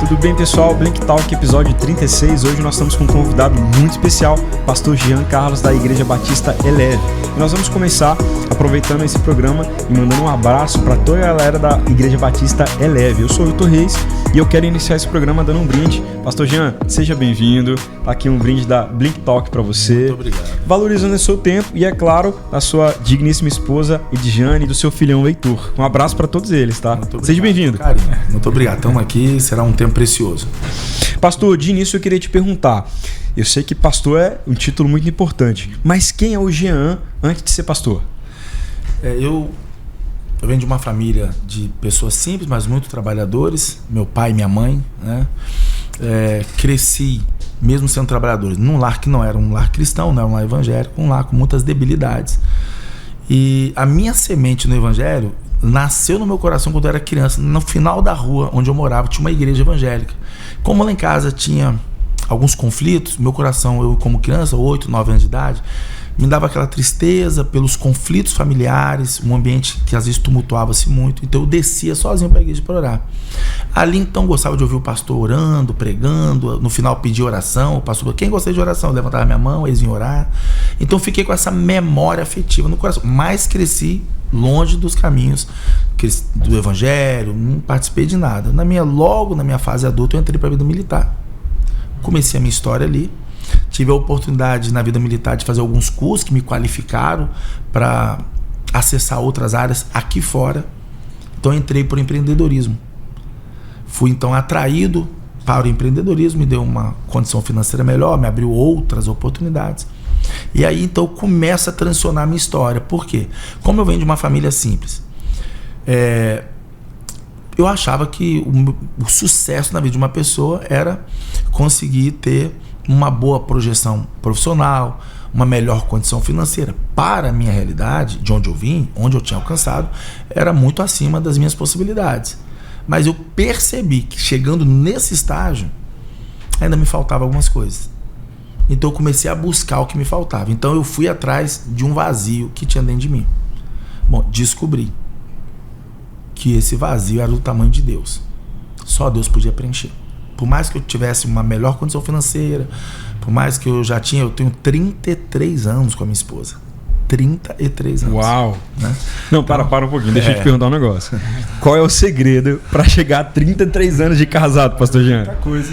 Tudo bem, pessoal? Blink Talk, episódio 36. Hoje nós estamos com um convidado muito especial, pastor Jean Carlos, da Igreja Batista Eleve. E nós vamos começar aproveitando esse programa e mandando um abraço para toda a galera da Igreja Batista Eleve. Eu sou o Vitor Reis e eu quero iniciar esse programa dando um brinde. Pastor Jean, seja bem-vindo. Tá aqui um brinde da Blink Talk para você. Muito obrigado. Valorizando o seu tempo e, é claro, a sua digníssima esposa Edjane e do seu filhão Heitor. Um abraço para todos eles, tá? Seja bem-vindo. Carinho. Muito obrigado. Estamos aqui, será um tempo precioso. Pastor, de início eu queria te perguntar. Eu sei que pastor é um título muito importante, mas quem é o Jean antes de ser pastor? Eu venho de uma família de pessoas simples, mas muito trabalhadores. Meu pai e minha mãe, né? Cresci, mesmo sendo trabalhadores, num lar que não era um lar cristão, não era um lar evangélico, um lar com muitas debilidades. E a minha semente no evangelho nasceu no meu coração quando eu era criança. No final da rua onde eu morava tinha uma igreja evangélica. Como lá em casa tinha alguns conflitos, meu coração, eu como criança, 8, 9 anos de idade, me dava aquela tristeza pelos conflitos familiares, um ambiente que às vezes tumultuava-se muito. Então eu descia sozinho para a igreja para orar. Ali então gostava de ouvir o pastor orando, pregando, no final pedia oração. O pastor, quem gostaria de oração? Eu levantava minha mão, eles vinham orar. Então fiquei com essa memória afetiva no coração, mas cresci longe dos caminhos do evangelho, não participei de nada. Logo na minha fase adulta eu entrei para a vida militar. Comecei a minha história ali. Tive a oportunidade na vida militar de fazer alguns cursos que me qualificaram para acessar outras áreas aqui fora. Então entrei para o empreendedorismo. Fui então atraído para o empreendedorismo, me deu uma condição financeira melhor, me abriu outras oportunidades. E aí então eu começo a transicionar a minha história. Por quê? Como eu venho de uma família simples, eu achava que o sucesso na vida de uma pessoa era conseguir ter uma boa projeção profissional, uma melhor condição financeira. Para a minha realidade, de onde eu vim, onde eu tinha alcançado, era muito acima das minhas possibilidades. Mas eu percebi que chegando nesse estágio, ainda me faltavam algumas coisas. Então eu comecei a buscar o que me faltava. Então eu fui atrás de um vazio que tinha dentro de mim. Bom, descobri que esse vazio era do tamanho de Deus. Só Deus podia preencher. Por mais que eu tivesse uma melhor condição financeira, por mais que eu tenho 33 anos com a minha esposa. 33 anos. Uau! Né? Não, para um pouquinho, deixa eu te perguntar um negócio. Qual é o segredo para chegar a 33 anos de casado, pastor Jean? Muita coisa.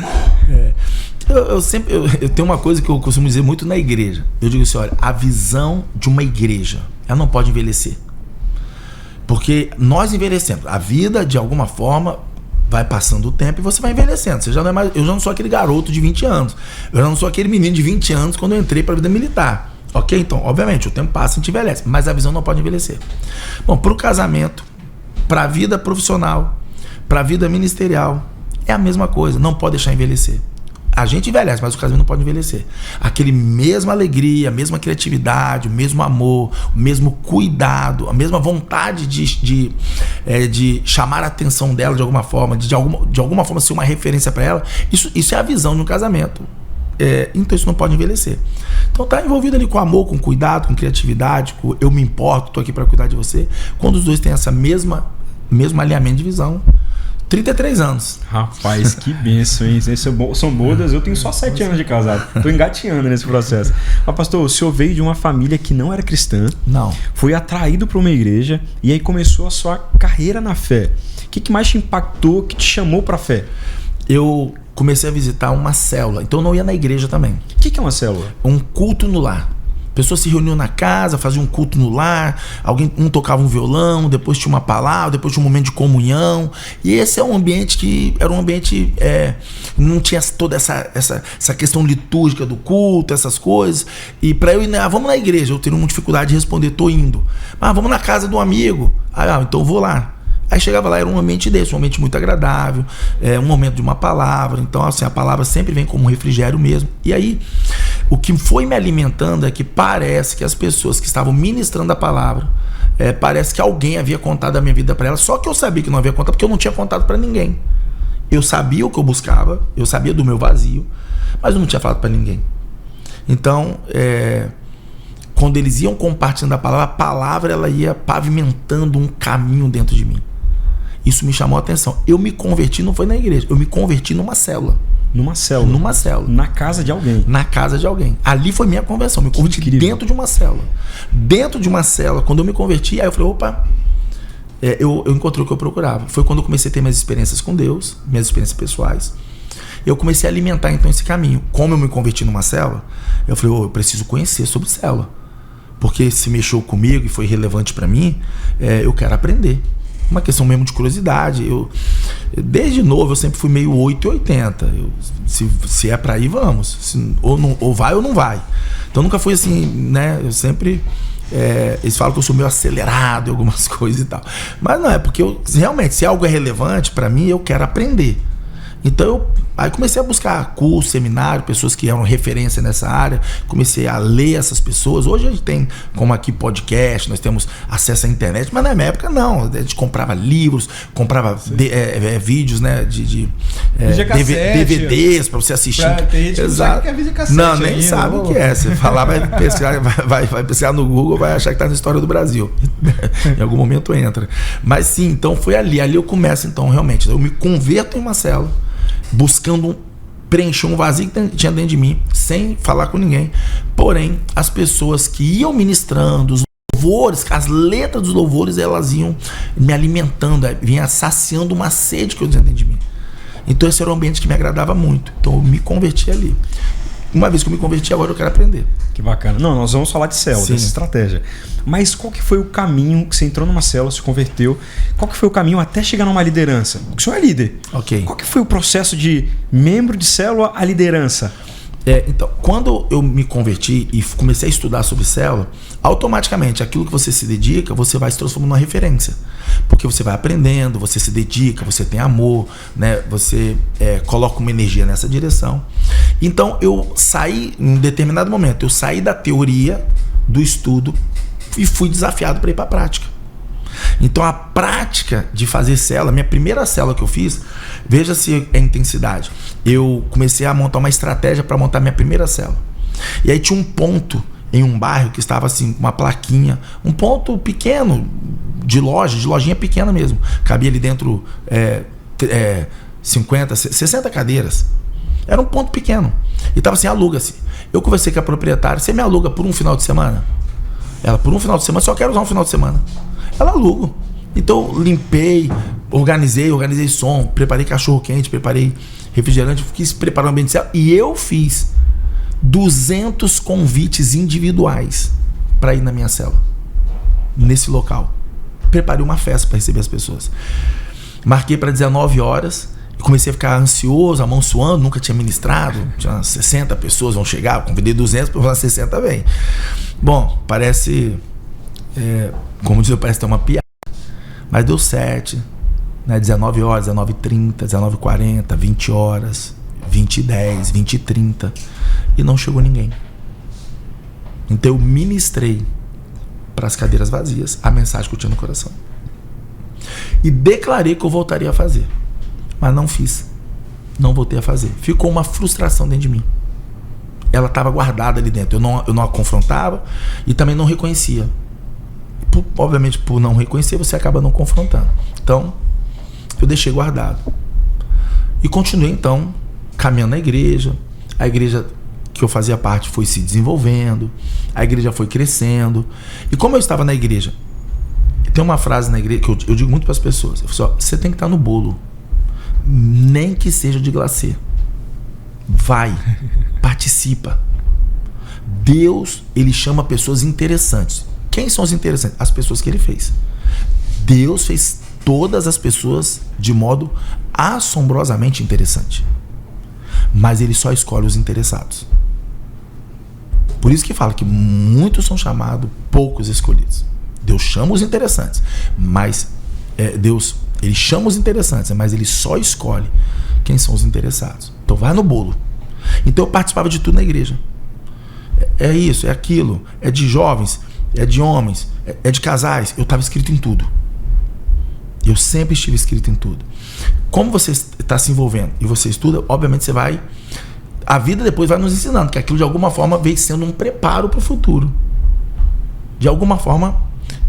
Eu tenho uma coisa que eu costumo dizer muito na igreja. Eu digo assim, olha, a visão de uma igreja, ela não pode envelhecer. Porque nós envelhecemos. A vida, de alguma forma, vai passando o tempo e você vai envelhecendo. Eu já não sou aquele garoto de 20 anos. Eu já não sou aquele menino de 20 anos quando eu entrei para a vida militar. Ok? Então, obviamente, o tempo passa e a gente envelhece. Mas a visão não pode envelhecer. Bom, para o casamento, para a vida profissional, para a vida ministerial, é a mesma coisa. Não pode deixar envelhecer. A gente envelhece, mas o casamento não pode envelhecer. Aquele mesma alegria, a mesma criatividade, o mesmo amor, o mesmo cuidado, a mesma vontade de chamar a atenção dela de alguma forma, de alguma forma ser uma referência para ela. Isso é a visão de um casamento. Então isso não pode envelhecer. Então tá envolvido ali com amor, com cuidado, com criatividade, com eu me importo, tô aqui para cuidar de você. Quando os dois têm essa mesmo alinhamento de visão, 33 anos. Rapaz, que benção, hein? São bodas, eu tenho só 7 anos de casado. Tô engateando nesse processo. Mas, pastor, o senhor veio de uma família que não era cristã. Não. Foi atraído para uma igreja e aí começou a sua carreira na fé. O que mais te impactou, que te chamou para a fé? Eu comecei a visitar uma célula. Então eu não ia na igreja também. O que é uma célula? Um culto no lar. Pessoas se reuniam na casa, faziam um culto no lar, um tocava um violão, depois tinha uma palavra, depois tinha um momento de comunhão. E esse é um ambiente que era um ambiente, não tinha toda essa questão litúrgica do culto, essas coisas. E para eu ir, vamos na igreja, eu tenho uma dificuldade de responder, tô indo. Vamos na casa do amigo. Então eu vou lá. Aí chegava lá, era um ambiente desse, um ambiente muito agradável, um momento de uma palavra. Então, assim, a palavra sempre vem como um refrigério mesmo. E aí, o que foi me alimentando é que parece que as pessoas que estavam ministrando a palavra, parece que alguém havia contado a minha vida para elas, só que eu sabia que não havia contado, porque eu não tinha contado para ninguém. Eu sabia o que eu buscava, eu sabia do meu vazio, mas eu não tinha falado para ninguém. Então, quando eles iam compartilhando a palavra ela ia pavimentando um caminho dentro de mim. Isso me chamou a atenção. Eu me converti, não foi na igreja, eu me converti numa célula. Numa célula? Numa célula. Na casa de alguém? Na casa de alguém. Ali foi minha conversão. Me converti dentro de uma célula. Dentro de uma célula, quando eu me converti, aí eu falei, opa, eu encontrei o que eu procurava. Foi quando eu comecei a ter minhas experiências com Deus, minhas experiências pessoais. Eu comecei a alimentar então esse caminho. Como eu me converti numa célula, eu falei, eu preciso conhecer sobre célula. Porque se mexeu comigo e foi relevante para mim, eu quero aprender. Uma questão mesmo de curiosidade. Desde novo eu sempre fui meio 880. Se é pra ir, vamos. Ou vai ou não vai. Então nunca fui assim, né? Eu sempre... eles falam que eu sou meio acelerado em algumas coisas e tal. Mas não, é porque realmente, se algo é relevante pra mim, eu quero aprender. Então aí comecei a buscar curso, seminário, pessoas que eram referência nessa área, comecei a ler essas pessoas. Hoje a gente tem, como aqui, podcast, nós temos acesso à internet, mas na minha época não, a gente comprava livros, comprava vídeos, né, DVDs para você assistir. Exato. Que é videocassete, não, nem sabe o que é. Você falar, vai pesquisar no Google, vai achar que tá na história do Brasil. Em algum momento entra. Mas sim, então foi ali eu começo então realmente, eu me converto em uma célula, buscando preencher um vazio que tinha dentro de mim, sem falar com ninguém. Porém, as pessoas que iam ministrando, os louvores, as letras dos louvores, elas iam me alimentando, vinha saciando uma sede que eu tinha dentro de mim. Então esse era um ambiente que me agradava muito. Então eu me converti ali. Uma vez que eu me converti, agora eu quero aprender. Que bacana. Não, nós vamos falar de célula, dessa estratégia. Mas qual que foi o caminho que você entrou numa célula, se converteu? Qual que foi o caminho até chegar numa liderança? Porque o senhor é líder. Ok. Qual que foi o processo de membro de célula a liderança? Então, quando eu me converti e comecei a estudar sobre célula, automaticamente aquilo que você se dedica, você vai se transformando numa referência. Porque você vai aprendendo, você se dedica, você tem amor, né? Você coloca uma energia nessa direção. Então eu saí, em um determinado momento, eu saí da teoria, do estudo, e fui desafiado para ir para a prática. Então a prática de fazer célula, minha primeira célula que eu fiz, veja se é intensidade. Eu comecei a montar uma estratégia para montar minha primeira célula. E aí tinha um ponto em um bairro que estava assim, uma plaquinha, um ponto pequeno de lojinha pequena mesmo. Cabia ali dentro 50, 60 cadeiras. Era um ponto pequeno. E estava assim, aluga-se. Eu conversei com a proprietária, você me aluga por um final de semana? Ela, por um final de semana, só quero usar um final de semana. Ela aluga. Então eu limpei, organizei som, preparei cachorro quente, preparei refrigerante, quis preparar um ambiente célula. E eu fiz 200 convites individuais para ir na minha célula, nesse local. Preparei uma festa para receber as pessoas. Marquei para 19 horas. Comecei a ficar ansioso, a mão suando, nunca tinha ministrado. Tinha 60 pessoas, vão chegar. Eu convidei 200, para 60 vem. Bom, parece... como diz, parece ter uma piada. Mas deu 7, né? 19 horas, 19h30, 19h40, 20 horas, 20h10, 20h30. E não chegou ninguém. Então eu ministrei para as cadeiras vazias a mensagem que eu tinha no coração. E declarei que eu voltaria a fazer. Mas não fiz. Não voltei a fazer. Ficou uma frustração dentro de mim. Ela estava guardada ali dentro. Eu não a confrontava e também não reconhecia. Obviamente, por não reconhecer, você acaba não confrontando. Então, eu deixei guardado. E continuei, então, caminhando na igreja. A igreja que eu fazia parte foi se desenvolvendo. A igreja foi crescendo. E como eu estava na igreja, tem uma frase na igreja que eu digo muito para as pessoas. Eu falo, você tem que estar no bolo. Nem que seja de glacê. Vai, participa. Deus, ele chama pessoas interessantes. Quem são os interessantes? As pessoas que ele fez. Deus fez todas as pessoas de modo assombrosamente interessante. Mas ele só escolhe os interessados. Por isso que fala que muitos são chamados, poucos escolhidos. Deus chama os interessantes, mas Deus, ele chama os interessantes, mas ele só escolhe quem são os interessados. Então vai no bolo. Então eu participava de tudo na igreja. É isso, é aquilo, é de jovens, é de homens, é de casais. Eu estava inscrito em tudo. Eu sempre estive inscrito em tudo. Como você está se envolvendo e você estuda, obviamente você vai... A vida depois vai nos ensinando que aquilo de alguma forma veio sendo um preparo para o futuro. De alguma forma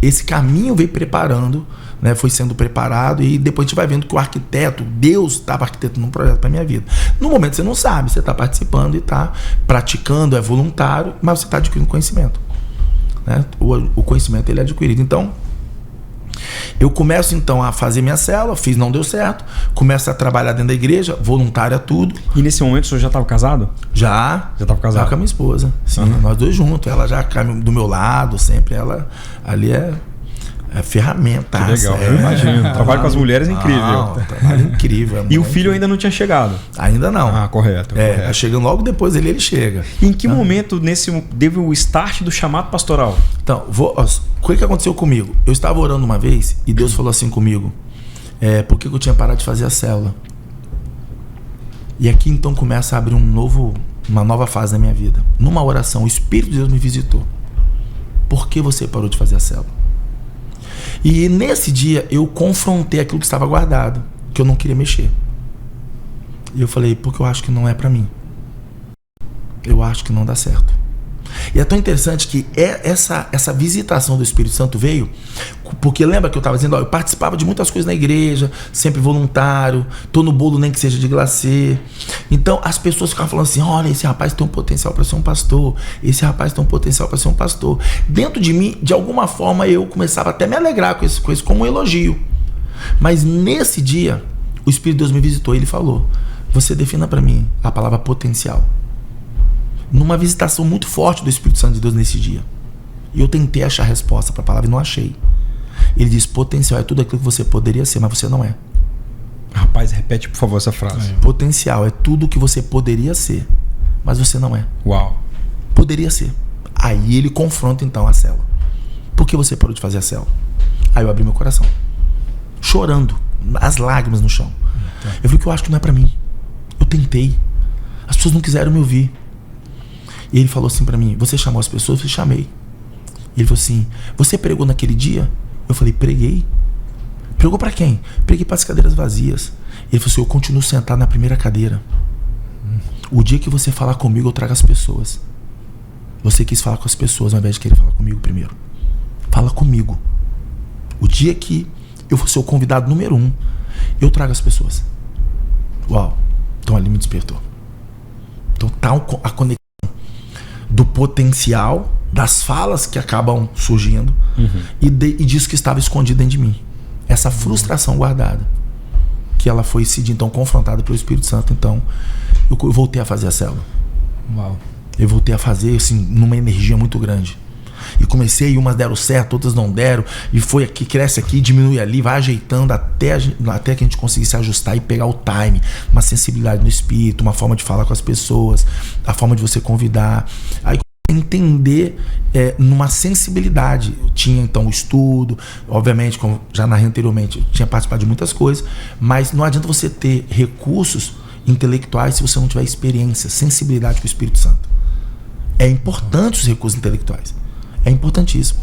esse caminho veio preparando, né, foi sendo preparado, e depois a gente vai vendo que o arquiteto, Deus estava arquitetando um projeto para minha vida. No momento você não sabe, você está participando e está praticando, é voluntário, mas você está adquirindo conhecimento, né? O conhecimento ele é adquirido. Então eu começo então a fazer minha célula, não deu certo, começo a trabalhar dentro da igreja, voluntária, tudo. E nesse momento o senhor já estava casado? Já estava casado? Já com a minha esposa, sim, nós dois juntos, ela já do meu lado sempre, ela ali é ferramenta. Que legal, eu imagino. Trabalho com as mulheres é incrível. Trabalho incrível. E o filho ainda não tinha chegado? Ainda não. Correto. Tá chegando logo depois ele chega. E em que momento teve o start do chamado pastoral? Então, o que aconteceu comigo? Eu estava orando uma vez e Deus falou assim comigo, por que eu tinha parado de fazer a célula? E aqui então começa a abrir uma nova fase na minha vida. Numa oração, o Espírito de Deus me visitou. Por que você parou de fazer a célula? E nesse dia eu confrontei aquilo que estava guardado, que eu não queria mexer. E eu falei, porque eu acho que não é pra mim. Eu acho que não dá certo. E é tão interessante que essa visitação do Espírito Santo veio, porque lembra que eu estava dizendo, eu participava de muitas coisas na igreja, sempre voluntário, tô no bolo nem que seja de glacê. Então as pessoas ficavam falando assim, olha, esse rapaz tem um potencial para ser um pastor, esse rapaz tem um potencial para ser um pastor. Dentro de mim, de alguma forma, eu começava até a me alegrar com isso como um elogio. Mas nesse dia, o Espírito de Deus me visitou e ele falou, você defina para mim a palavra potencial. Numa visitação muito forte do Espírito Santo de Deus nesse dia. E eu tentei achar a resposta para a palavra e não achei. Ele diz, potencial é tudo aquilo que você poderia ser, mas você não é. Rapaz, repete por favor essa frase. Potencial é tudo que você poderia ser, mas você não é. Uau. Poderia ser. Aí ele confronta então a célula. Por que você parou de fazer a célula? Aí eu abri meu coração, chorando, as lágrimas no chão. Eu falei que eu acho que não é para mim. Eu tentei. As pessoas não quiseram me ouvir. E ele falou assim pra mim, você chamou as pessoas? Eu chamei. E ele falou assim, você pregou naquele dia? Eu falei, preguei. Pregou pra quem? Preguei para as cadeiras vazias. Ele falou assim, eu continuo sentado na primeira cadeira. O dia que você falar comigo, eu trago as pessoas. Você quis falar com as pessoas ao invés de querer falar comigo primeiro. Fala comigo. O dia que eu for ser o convidado número 1, eu trago as pessoas. Uau. Então ali me despertou. Então tá a conexão do potencial, das falas que acabam surgindo, e disso que estava escondido dentro de mim. Essa frustração guardada, que ela foi então confrontada pelo Espírito Santo. Então eu voltei a fazer a célula. Uau. Eu voltei a fazer assim, numa energia muito grande. E comecei, umas deram certo, outras não deram, e foi aqui, cresce aqui, diminui ali, vai ajeitando até que a gente conseguir se ajustar e pegar o time, uma sensibilidade no espírito, uma forma de falar com as pessoas, a forma de você convidar. Aí entender numa sensibilidade. Eu tinha então o estudo, obviamente, como já narrei anteriormente, eu tinha participado de muitas coisas, mas não adianta você ter recursos intelectuais se você não tiver experiência, sensibilidade com o Espírito Santo. É importante os recursos intelectuais. É importantíssimo.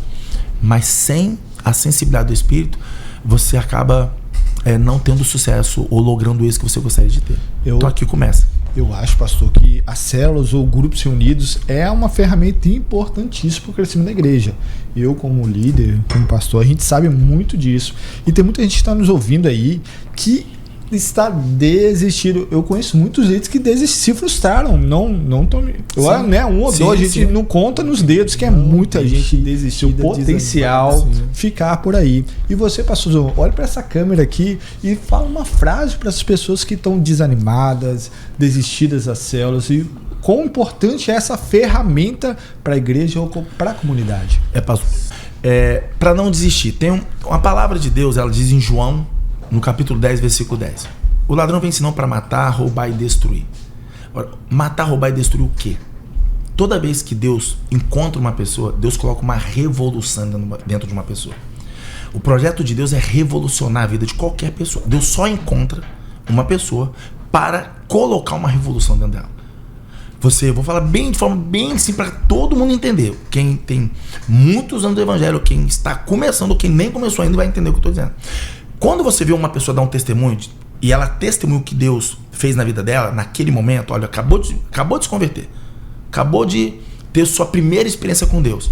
Mas sem a sensibilidade do Espírito, você acaba não tendo sucesso ou logrando o êxito que você gostaria de ter. Então aqui começa. Eu acho, pastor, que as células ou grupos reunidos é uma ferramenta importantíssima para o crescimento da igreja. Eu, como líder, como pastor, a gente sabe muito disso. E tem muita gente que está nos ouvindo aí que está desistindo. Eu conheço muitos líderes que se frustraram. Não tão, né, um ou dois, a gente não conta nos dedos, que é muita gente desistiu. O potencial ficar por aí. E você, pastorzão, olha para essa câmera aqui e fala uma frase para as pessoas que estão desanimadas, desistidas das células, e quão importante é essa ferramenta para a igreja ou para a comunidade. Para não desistir. Tem uma palavra de Deus, ela diz em João, no capítulo 10, versículo 10. O ladrão vem senão para matar, roubar e destruir. Agora, matar, roubar e destruir o quê? Toda vez que Deus encontra uma pessoa, Deus coloca uma revolução dentro de uma pessoa. O projeto de Deus é revolucionar a vida de qualquer pessoa. Deus só encontra uma pessoa para colocar uma revolução dentro dela. Eu vou falar de forma bem simples para todo mundo entender. Quem tem muitos anos do evangelho, quem está começando, ou quem nem começou ainda, vai entender o que eu estou dizendo. Quando você vê uma pessoa dar um testemunho e ela testemunha o que Deus fez na vida dela, naquele momento, olha, acabou de se converter, acabou de ter sua primeira experiência com Deus.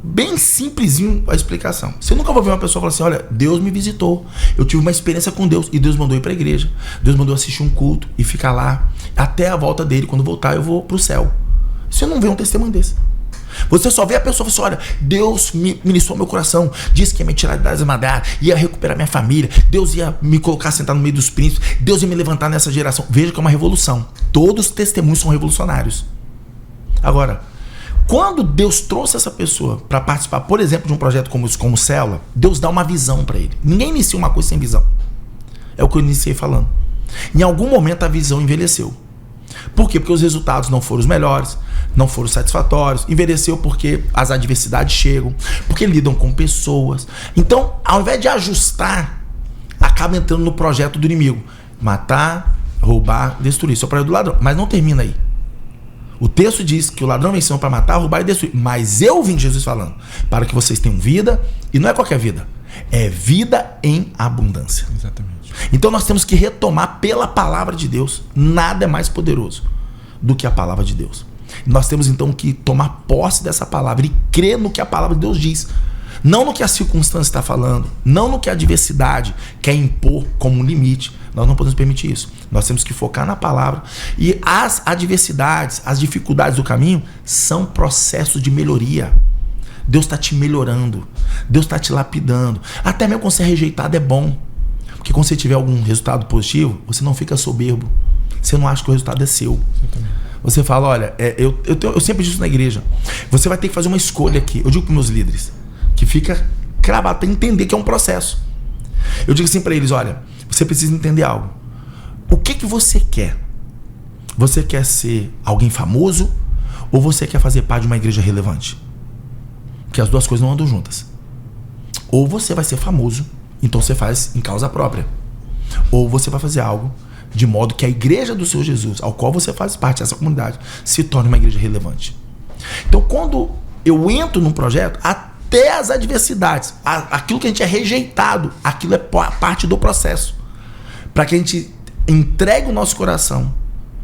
bem simplesinho a explicação. Você nunca vai ver uma pessoa falar assim, olha, Deus me visitou, eu tive uma experiência com Deus, e Deus mandou ir para a igreja, Deus mandou assistir um culto e ficar lá até a volta dele, quando voltar eu vou pro céu. Você não vê um testemunho desse. Você só vê a pessoa e fala assim, olha, Deus me ministrou meu coração, disse que ia me tirar das madar, ia recuperar minha família, Deus ia me colocar sentado no meio dos príncipes, Deus ia me levantar nessa geração. Veja que é uma revolução. Todos os testemunhos são revolucionários. Agora, quando Deus trouxe essa pessoa para participar, por exemplo, de um projeto como Célula, Deus dá uma visão para ele. Ninguém inicia uma coisa sem visão. É o que eu iniciei falando. Em algum momento a visão envelheceu. Por quê? Porque os resultados não foram os melhores, não foram satisfatórios. Envelheceu porque as adversidades chegam, porque lidam com pessoas. Então, ao invés de ajustar, acaba entrando no projeto do inimigo. Matar, roubar, destruir. Isso é o projeto do ladrão. Mas não termina aí. O texto diz que o ladrão venceu para matar, roubar e destruir. Mas eu vim, Jesus falando, para que vocês tenham vida, e não é qualquer vida, é vida em abundância. Exatamente. Então nós temos que retomar pela palavra de Deus. Nada é mais poderoso do que a palavra de Deus. Nós temos então que tomar posse dessa palavra e crer no que a palavra de Deus diz. Não no que a circunstância está falando, não no que a adversidade quer impor como um limite. Nós não podemos permitir isso. Nós temos que focar na palavra. E as adversidades, as dificuldades do caminho são processos de melhoria. Deus está te melhorando. Deus está te lapidando. Até mesmo quando você é rejeitado é bom. Porque quando você tiver algum resultado positivo, você não fica soberbo. Você não acha que o resultado é seu. Você fala, olha, eu sempre digo isso na igreja. Você vai ter que fazer uma escolha aqui. Eu digo para meus líderes, que fica cravado, para entender que é um processo. Eu digo assim para eles, olha, você precisa entender algo. O que você quer? Você quer ser alguém famoso ou você quer fazer parte de uma igreja relevante? Porque as duas coisas não andam juntas. Ou você vai ser famoso, então você faz em causa própria. Ou você vai fazer algo de modo que a igreja do Senhor Jesus, ao qual você faz parte dessa comunidade, se torne uma igreja relevante. Então quando eu entro num projeto, até as adversidades, aquilo que a gente é rejeitado, aquilo é parte do processo. Para que a gente entregue o nosso coração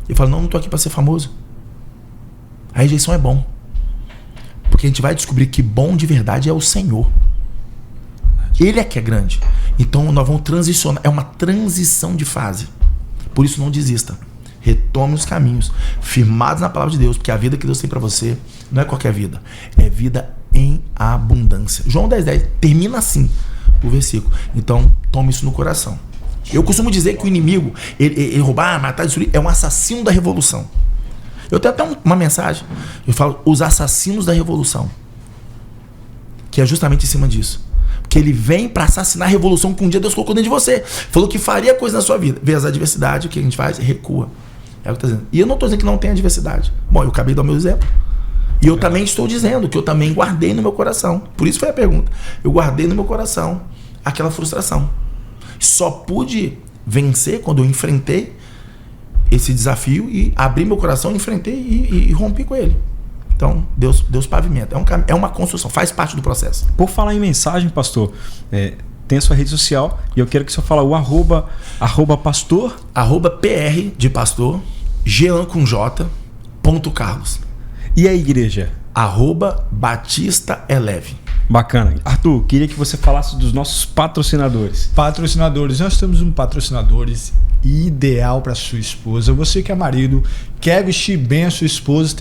e fale, não estou aqui para ser famoso. A rejeição é bom. Porque a gente vai descobrir que bom de verdade é o Senhor. Ele é que é grande. Então nós vamos transicionar. É uma transição de fase. Por isso não desista. Retome os caminhos, firmados na palavra de Deus, porque a vida que Deus tem para você não é qualquer vida. É vida em abundância. João 10:10 termina assim o versículo. Então tome isso no coração. Eu costumo dizer que o inimigo, ele roubar, matar, destruir, é um assassino da revolução. Eu tenho até uma mensagem. Eu falo, os assassinos da revolução. Que é justamente em cima disso. Porque ele vem para assassinar a revolução que um dia Deus colocou dentro de você. Falou que faria coisa na sua vida. Vê as adversidades, o que a gente faz? Recua. É o que está dizendo. E eu não estou dizendo que não tem adversidade. Bom, eu acabei de dar o meu exemplo. E eu também estou dizendo que eu também guardei no meu coração. Por isso foi a pergunta. Eu guardei no meu coração aquela frustração. Só pude vencer quando eu enfrentei esse desafio e abri meu coração, enfrentei e rompi com ele. Então, Deus pavimenta. É uma construção, faz parte do processo. Por falar em mensagem, pastor, tem a sua rede social e eu quero que o senhor fale o arroba pastor. @PR de pastor, Jean com J, .Carlos. E a igreja? @Batista Eleve. Bacana. Arthur, queria que você falasse dos nossos patrocinadores. Patrocinadores. Nós temos um patrocinadores ideal para sua esposa. Você que é marido, quer vestir bem a sua esposa,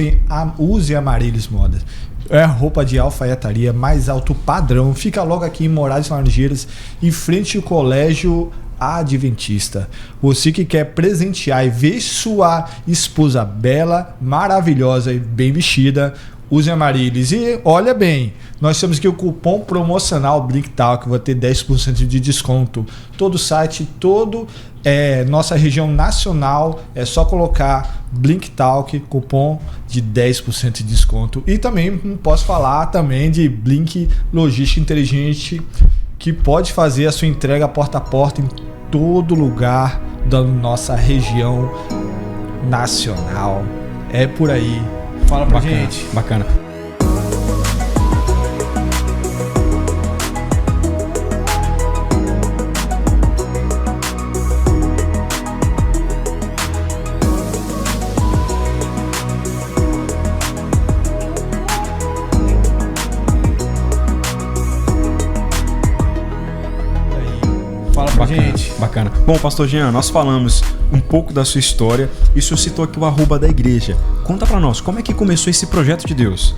use Amaryllis Modas. É roupa de alfaiataria mais alto padrão. Fica logo aqui em Moraes Laranjeiras, em frente ao Colégio Adventista. Você que quer presentear e ver sua esposa bela, maravilhosa e bem vestida, use Amaryllis. E olha bem, nós temos aqui o cupom promocional BlinkTalk, vai ter 10% de desconto. Todo o site, nossa região nacional, é só colocar BlinkTalk, cupom de 10% de desconto. E também posso falar também de Blink Logística Inteligente, que pode fazer a sua entrega porta a porta em todo lugar da nossa região nacional. É por aí. Fala pra gente. Bacana. Fala pra Bacana, gente. bacana. Bom, pastor Jean, nós falamos um pouco da sua história e o senhor citou aqui o @ da igreja. Conta pra nós, como é que começou esse projeto de Deus?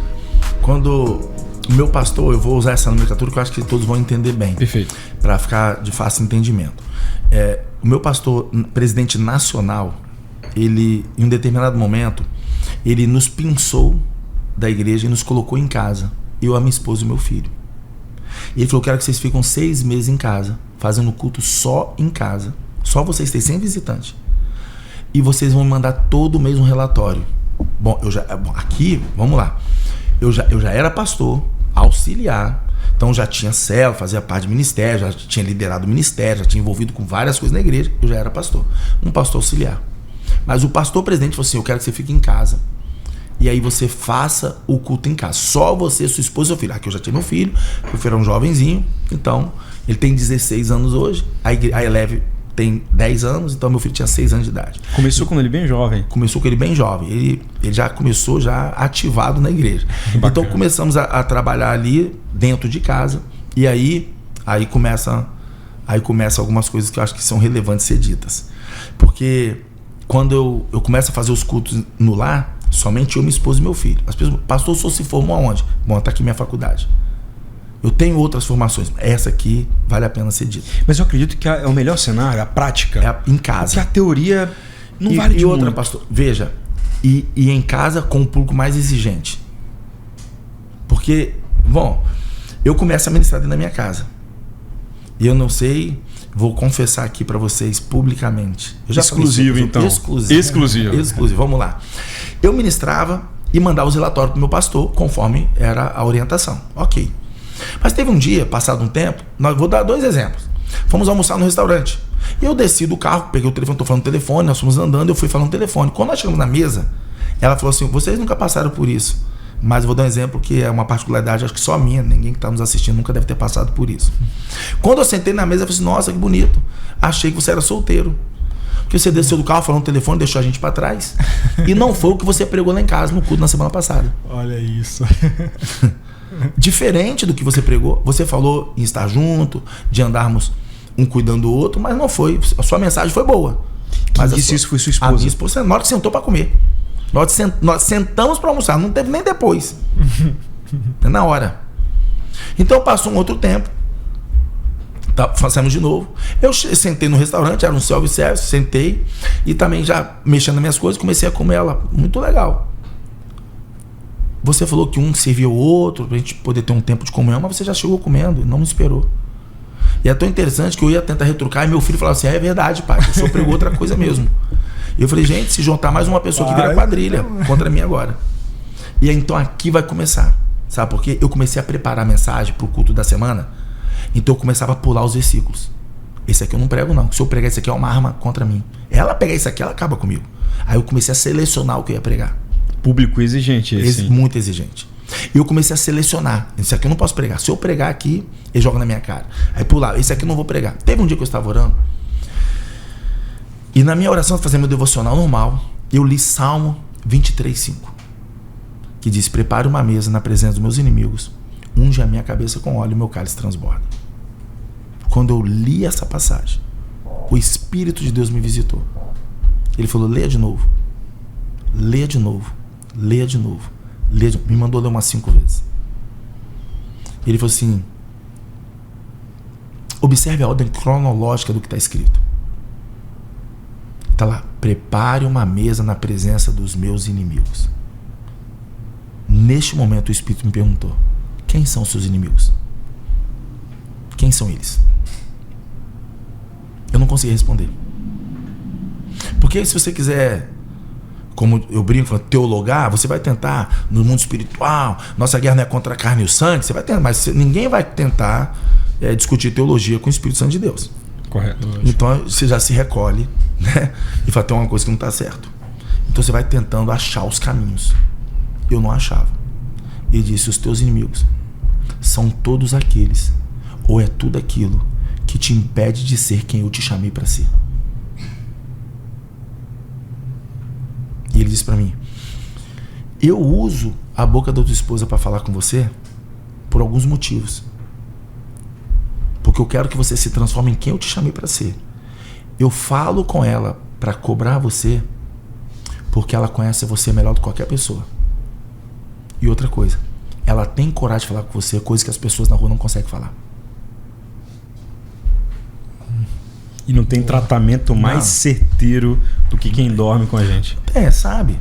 Quando o meu pastor, eu vou usar essa nomenclatura que eu acho que todos vão entender bem. Perfeito. Para ficar de fácil entendimento. O meu pastor, presidente nacional, ele, em um determinado momento, ele nos pinçou da igreja e nos colocou em casa. Eu, a minha esposa e o meu filho. E ele falou, quero que vocês fiquem 6 meses em casa, fazendo culto só em casa. Só vocês têm, sem visitante. E vocês vão me mandar todo mês um relatório. Bom, aqui, vamos lá. Eu já era pastor, auxiliar, então já tinha célula, fazia parte de ministério, já tinha liderado o ministério, já tinha envolvido com várias coisas na igreja, eu já era pastor. Um pastor auxiliar. Mas o pastor presidente falou assim, eu quero que você fique em casa. E aí você faça o culto em casa. Só você, sua esposa e seu filho. Aqui eu já tinha meu filho, meu filho era um jovenzinho, então ele tem 16 anos hoje, a Eleve tem 10 anos, então meu filho tinha 6 anos de idade. Começou quando ele bem jovem. Começou com ele bem jovem. Ele já começou já ativado na igreja. Bacana. Então começamos a trabalhar ali dentro de casa. E aí começa algumas coisas que eu acho que são relevantes ser ditas. Porque quando eu começo a fazer os cultos no lar, somente eu, minha esposa e meu filho. As pessoas, pastor, o senhor se formou aonde? Bom, está aqui minha faculdade. Eu tenho outras formações. Essa aqui vale a pena ser dita. Mas eu acredito que é o melhor cenário, a prática. Em casa. Porque a teoria não vale de outra, muito. pastor, veja, e em casa com um público mais exigente. Porque, bom, eu começo a ministrar dentro da minha casa. E eu não sei, vou confessar aqui para vocês publicamente. Eu já Exclusivo, falei, então. Exclusivo, vamos lá. Eu ministrava e mandava os relatórios pro meu pastor, conforme era a orientação. Ok. Mas teve um dia, passado um tempo, vou dar 2 exemplos. Fomos almoçar no restaurante. Eu desci do carro, peguei o telefone, tô falando no telefone, nós fomos andando, eu fui falando no telefone. Quando nós chegamos na mesa, ela falou assim, vocês nunca passaram por isso. Mas eu vou dar um exemplo que é uma particularidade, acho que só minha, ninguém que está nos assistindo nunca deve ter passado por isso. Quando eu sentei na mesa, eu falei assim, nossa, que bonito. Achei que você era solteiro. Porque você desceu do carro falando no telefone, deixou a gente para trás. E não foi o que você pregou lá em casa no culto na semana passada. Olha isso. Diferente do que você pregou, você falou em estar junto, de andarmos um cuidando do outro, mas não foi. A sua mensagem foi boa. Mas disse isso foi sua esposa? A minha esposa, na hora que sentou para comer. Nós sentamos para almoçar, não teve nem depois. É na hora. Então passou um outro tempo. Fazemos de novo. Eu sentei no restaurante, era um self-service, sentei e também já mexendo nas minhas coisas, comecei a comer ela. Muito legal. Você falou que um servia o outro pra gente poder ter um tempo de comunhão, mas você já chegou comendo e não me esperou. E é tão interessante que eu ia tentar retrucar e meu filho falava assim, é verdade, pai, o senhor pregou outra coisa mesmo. E eu falei, gente, se juntar mais uma pessoa que vira quadrilha contra mim agora. E aí, então aqui vai começar. Sabe por quê? Eu comecei a preparar a mensagem pro culto da semana, então eu começava a pular os versículos. Esse aqui eu não prego não, se eu pregar esse aqui é uma arma contra mim. Ela pegar isso aqui, ela acaba comigo. Aí eu comecei a selecionar o que eu ia pregar. Público exigente esse. Muito exigente. E eu comecei a selecionar. Esse aqui eu não posso pregar. Se eu pregar aqui, ele joga na minha cara. Aí pular, esse aqui eu não vou pregar. Teve um dia que eu estava orando e na minha oração, fazendo meu devocional normal, eu li Salmo 23:5, que diz, prepare uma mesa na presença dos meus inimigos, unge a minha cabeça com óleo e meu cálice transborda. Quando eu li essa passagem, o Espírito de Deus me visitou. Ele falou, leia de novo. Leia de novo. Leia de novo. Leia de novo. Me mandou ler umas 5 vezes. Ele falou assim, observe a ordem cronológica do que está escrito. Está lá, prepare uma mesa na presença dos meus inimigos. Neste momento o Espírito me perguntou, quem são os seus inimigos? Quem são eles? Eu não consegui responder. Porque se você quiser, como eu brinco, falando, teologar, você vai tentar no mundo espiritual, nossa guerra não é contra a carne e o sangue, você vai tentar, mas ninguém vai tentar discutir teologia com o Espírito Santo de Deus. Correto. Então você já se recolhe, né? E fala, tem uma coisa que não está certo. Então você vai tentando achar os caminhos. Eu não achava. Ele disse, os teus inimigos são todos aqueles, ou é tudo aquilo que te impede de ser quem eu te chamei para ser. E ele disse para mim, eu uso a boca da tua esposa para falar com você por alguns motivos. Porque eu quero que você se transforme em quem eu te chamei para ser. Eu falo com ela para cobrar você, porque ela conhece você melhor do que qualquer pessoa. E outra coisa, ela tem coragem de falar com você coisas que as pessoas na rua não conseguem falar. E não tem tratamento mais certeiro do que quem dorme com a gente. Sabe?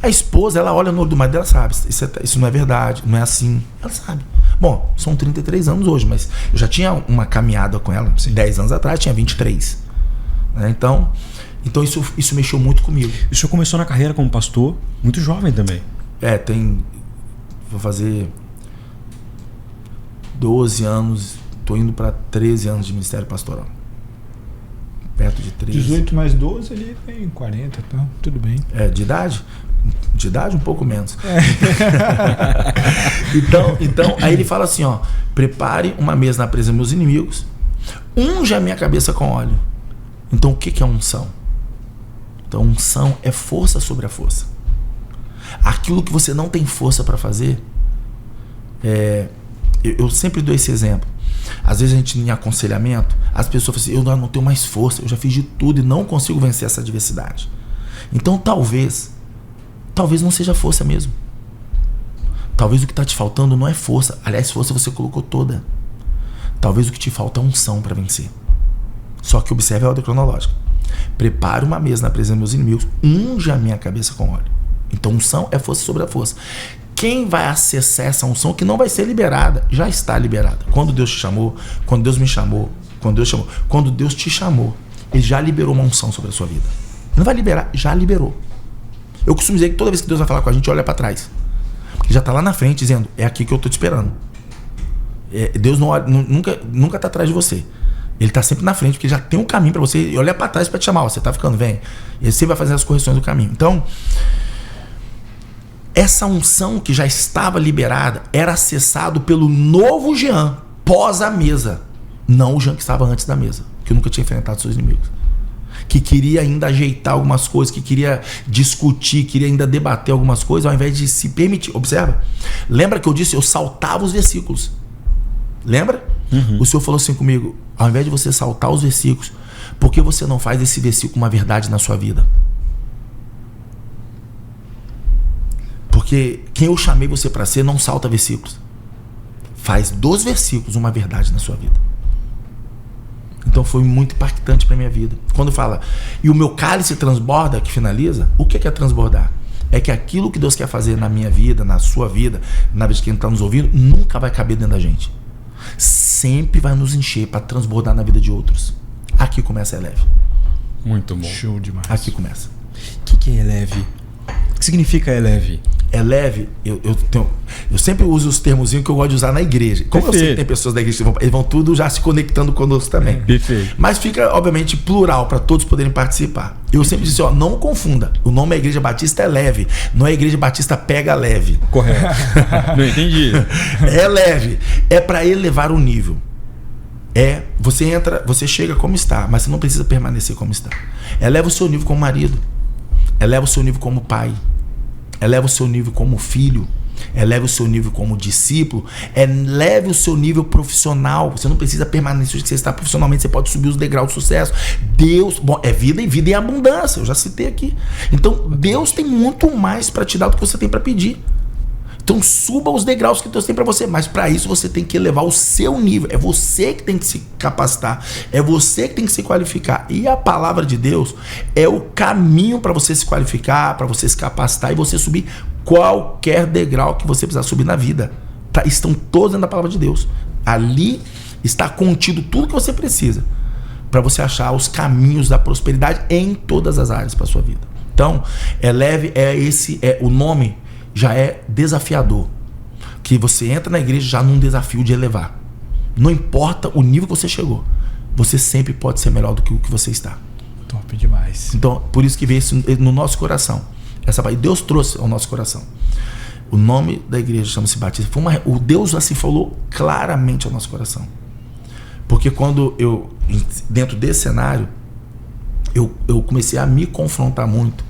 A esposa, ela olha no olho do marido, ela sabe, isso não é verdade, não é assim. Ela sabe. Bom, são 33 anos hoje, mas eu já tinha uma caminhada com ela. 10 anos atrás, tinha 23. Né? Então isso mexeu muito comigo. E o senhor começou na carreira como pastor muito jovem também. Vou fazer 12 anos, tô indo para 13 anos de ministério pastoral. Perto de 13. 18 mais 12, ele tem 40, então tudo bem. De idade? De idade um pouco menos. Então, aí ele fala assim, ó: prepare uma mesa na presença dos meus inimigos, unja a minha cabeça com óleo. Então o que é unção? Então unção é força sobre a força. Aquilo que você não tem força para fazer, eu sempre dou esse exemplo. Às vezes a gente, em aconselhamento, as pessoas falam assim: eu não tenho mais força, eu já fiz de tudo e não consigo vencer essa adversidade. Então talvez não seja força mesmo. Talvez o que está te faltando não é força. Aliás, força você colocou toda. Talvez o que te falta é unção para vencer. Só que observe a ordem cronológica. Prepare uma mesa na presença dos meus inimigos, unja a minha cabeça com óleo. Então unção é força sobre a força. Quem vai acessar essa unção que não vai ser liberada, já está liberada. Quando Deus te chamou, quando Deus me chamou, quando Deus te chamou, Ele já liberou uma unção sobre a sua vida. Não vai liberar, já liberou. Eu costumo dizer que toda vez que Deus vai falar com a gente, olha para trás. Porque já está lá na frente dizendo: é aqui que eu estou te esperando. Deus nunca está atrás de você. Ele está sempre na frente, porque já tem um caminho para você. E olha para trás para te chamar: você está ficando, vem. E você vai fazer as correções do caminho. Então, essa unção que já estava liberada era acessado pelo novo Jean pós a mesa, não o Jean que estava antes da mesa, que nunca tinha enfrentado seus inimigos, que queria ainda ajeitar algumas coisas, que queria discutir, queria ainda debater algumas coisas, ao invés de se permitir. Observa, lembra que eu disse, eu saltava os versículos, lembra? O Senhor falou assim comigo: ao invés de você saltar os versículos, por que você não faz esse versículo uma verdade na sua vida? Porque quem eu chamei você para ser não salta versículos. Faz dos versículos uma verdade na sua vida. Então foi muito impactante para minha vida. Quando fala, e o meu cálice transborda, que finaliza, o que é transbordar? É que aquilo que Deus quer fazer na minha vida, na sua vida, na vida de quem está nos ouvindo, nunca vai caber dentro da gente. Sempre vai nos encher para transbordar na vida de outros. Aqui começa a Eleve. Muito bom. Show demais. Aqui começa. O que é Eleve? O que significa Eleve? Eleve, eu sempre uso os termozinhos que eu gosto de usar na igreja. Como eu sei que tem pessoas da igreja que eles vão tudo já se conectando conosco também. Perfeito. Mas fica, obviamente, plural para todos poderem participar. Eu sempre disse, não confunda. O nome é Igreja Batista é leve, não é Igreja Batista pega leve. Correto. Não entendi. É leve, é para elevar o nível. Você entra, você chega como está, mas você não precisa permanecer como está. Eleva o seu nível como marido, eleva o seu nível como pai, eleva o seu nível como filho, eleva o seu nível como discípulo, eleve o seu nível profissional. Você não precisa permanecer onde você está profissionalmente, você pode subir os degraus do sucesso. Deus, é vida e vida em abundância, eu já citei aqui. Então Deus tem muito mais para te dar do que você tem para pedir. Então suba os degraus que Deus tem para você, mas para isso você tem que elevar o seu nível. É você que tem que se capacitar, é você que tem que se qualificar. E a palavra de Deus é o caminho para você se qualificar, para você se capacitar e você subir qualquer degrau que você precisar subir na vida. Estão todos dentro da palavra de Deus. Ali está contido tudo que você precisa para você achar os caminhos da prosperidade em todas as áreas para sua vida. Então, Eleve o nome já é desafiador, que você entra na igreja já num desafio de elevar. Não importa o nível que você chegou, você sempre pode ser melhor do que o que você está. Top demais. Então, por isso que veio isso no nosso coração. E Deus trouxe ao nosso coração. O nome da igreja chama-se Batista. O Deus assim falou claramente ao nosso coração. Porque quando dentro desse cenário, eu comecei a me confrontar muito,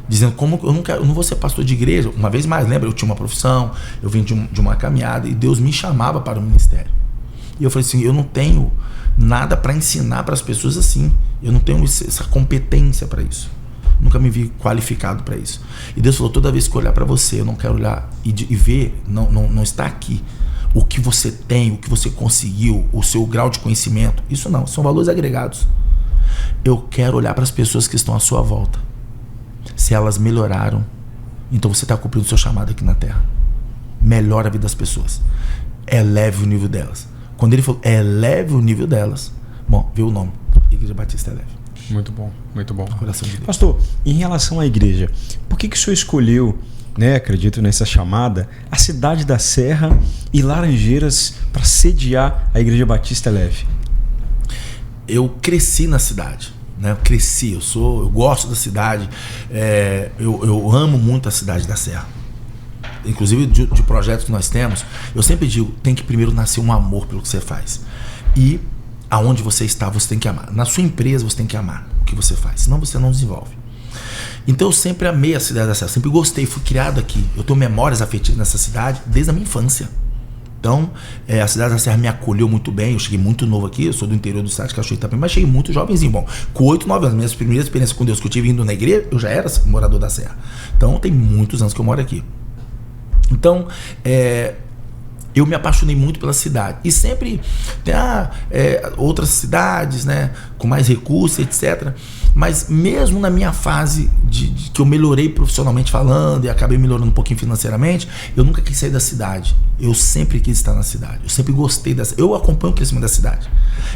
dizendo como eu não vou ser pastor de igreja. Uma vez mais, lembra? Eu tinha uma profissão, eu vim de uma caminhada e Deus me chamava para o ministério. E eu falei assim, eu não tenho nada para ensinar para as pessoas assim. Eu não tenho essa competência para isso. Nunca me vi qualificado para isso. E Deus falou, toda vez que eu olhar para você, eu não quero olhar e ver, não está aqui o que você tem, o que você conseguiu, o seu grau de conhecimento. Isso não, são valores agregados. Eu quero olhar para as pessoas que estão à sua volta. Se elas melhoraram, então você está cumprindo o seu chamado aqui na Terra. Melhora a vida das pessoas. Eleve o nível delas. Quando ele falou, eleve o nível delas, bom, viu o nome, Igreja Batista Eleve. Muito bom, muito bom. Coração de Deus. Pastor, em relação à igreja, por que o senhor escolheu, né, acredito nessa chamada, a cidade da Serra e Laranjeiras para sediar a Igreja Batista Eleve? Eu cresci na cidade, né? Eu gosto da cidade, eu amo muito a cidade da Serra. Inclusive de projetos que nós temos, eu sempre digo, tem que primeiro nascer um amor pelo que você faz. E aonde você está, você tem que amar. Na sua empresa, você tem que amar o que você faz, senão você não desenvolve. Então eu sempre amei a cidade da Serra, sempre gostei, fui criado aqui. Eu tenho memórias afetivas nessa cidade desde a minha infância. Então, a cidade da Serra me acolheu muito bem. Eu cheguei muito novo aqui, eu sou do interior do estado de Cachoeira também, mas cheguei muito jovenzinho. Bom, com 8, 9 anos, minhas primeiras experiências com Deus que eu tive indo na igreja, eu já era morador da Serra. Então, tem muitos anos que eu moro aqui. Então, eu me apaixonei muito pela cidade. E sempre tem outras cidades, né, com mais recursos, etc. Mas mesmo na minha fase de que eu melhorei profissionalmente falando e acabei melhorando um pouquinho financeiramente, eu nunca quis sair da cidade. Eu sempre quis estar na cidade. Eu sempre gostei dessa. Eu acompanho o crescimento da cidade.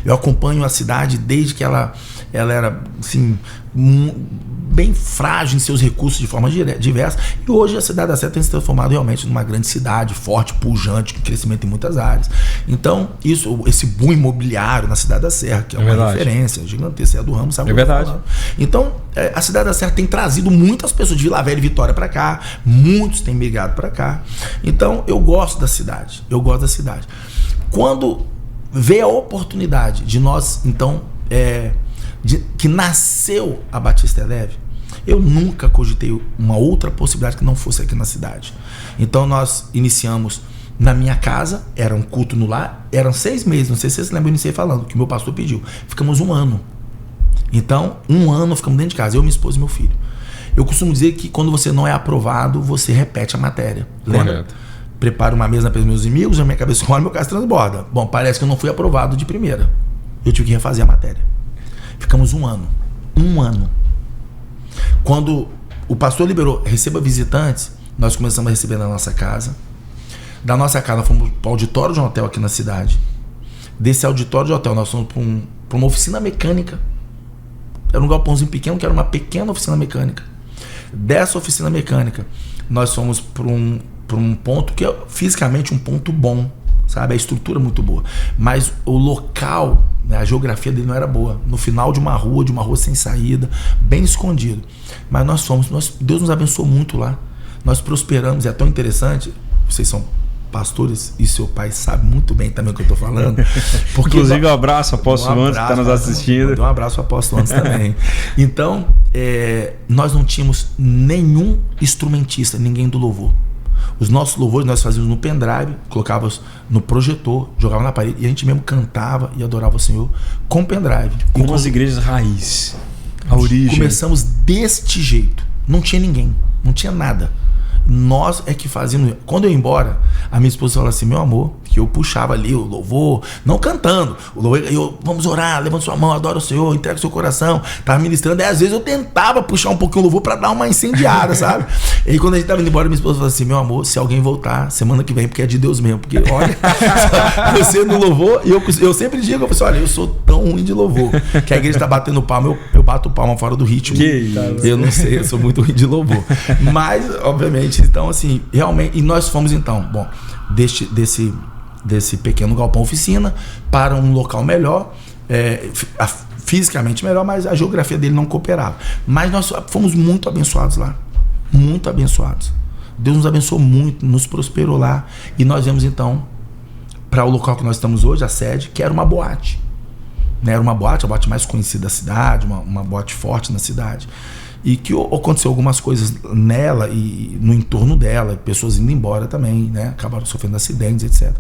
Eu acompanho a cidade desde que ela era assim, bem frágil em seus recursos de forma diversa. E hoje a cidade da Serra tem se transformado realmente numa grande cidade, forte, pujante, com crescimento em muitas áreas. Então, esse boom imobiliário na cidade da Serra, que é uma referência gigantesca, é do ramo, sabe? É verdade. Então, a cidade da Serra tem trazido muitas pessoas de Vila Velha e Vitória para cá, muitos têm migrado para cá. Então, eu gosto da cidade, Quando veio a oportunidade de nós, então, que nasceu a Batista Eleve, eu nunca cogitei uma outra possibilidade que não fosse aqui na cidade. Então nós iniciamos na minha casa, era um culto no lar, eram 6 meses, não sei se vocês lembram, eu iniciei falando, que o meu pastor pediu. Ficamos 1 ano. Então, 1 ano ficamos dentro de casa, eu, minha esposa e meu filho. Eu costumo dizer que quando você não é aprovado, você repete a matéria. Lembra? Correto. Preparo uma mesa para os meus inimigos, a minha cabeça rola, meu caso transborda. Bom, parece que eu não fui aprovado de primeira. Eu tive que refazer a matéria. Ficamos 1 ano. 1 ano. Quando o pastor liberou, receba visitantes, nós começamos a receber na nossa casa. Da nossa casa, nós fomos para o auditório de um hotel aqui na cidade. Desse auditório de hotel, nós fomos para uma oficina mecânica. Era um galpãozinho pequeno, que era uma pequena oficina mecânica. Dessa oficina mecânica, nós fomos para um ponto que é fisicamente um ponto bom, sabe? A estrutura é muito boa. Mas o local, a geografia dele não era boa. No final de uma rua sem saída, bem escondido. Mas Deus nos abençoou muito lá. Nós prosperamos, e é tão interessante, vocês são pastores e seu pai sabe muito bem também o que eu estou falando. Porque inclusive um abraço ao apóstolo Antes que está nos assistindo. Um abraço ao apóstolo Antes também. Então, nós não tínhamos nenhum instrumentista, ninguém do louvor. Os nossos louvores nós fazíamos no pendrive, colocávamos no projetor, jogava na parede, e a gente mesmo cantava e adorava o Senhor com pendrive. Como as igrejas raiz, a origem. Começamos deste jeito. Não tinha ninguém, não tinha nada. Nós é que fazíamos. Quando eu ia embora, a minha esposa falou assim: meu amor, que eu puxava ali o louvor, não cantando, o louvor, vamos orar, levanta sua mão, adora o Senhor, entrega o seu coração, tava ministrando, e às vezes eu tentava puxar um pouquinho o louvor pra dar uma incendiada, sabe? E aí quando a gente tava indo embora, minha esposa falou assim: meu amor, se alguém voltar semana que vem, porque é de Deus mesmo, porque olha, você no louvor, e eu sempre digo, eu falei, olha, eu sou tão ruim de louvor, que a igreja tá batendo palma, eu bato palma fora do ritmo. Eu não sei, eu sou muito ruim de louvor. Mas, obviamente, então assim, realmente, e nós fomos então, bom, desse pequeno galpão oficina para um local melhor, fisicamente melhor, mas a geografia dele não cooperava. Mas nós fomos muito abençoados lá, muito abençoados. Deus nos abençoou muito, nos prosperou lá, e nós viemos então para o local que nós estamos hoje, a sede, que era uma boate, né? Era uma boate, a boate mais conhecida da cidade, uma boate forte na cidade. E que aconteceu algumas coisas nela e no entorno dela, pessoas indo embora também, né? Acabaram sofrendo acidentes, etc.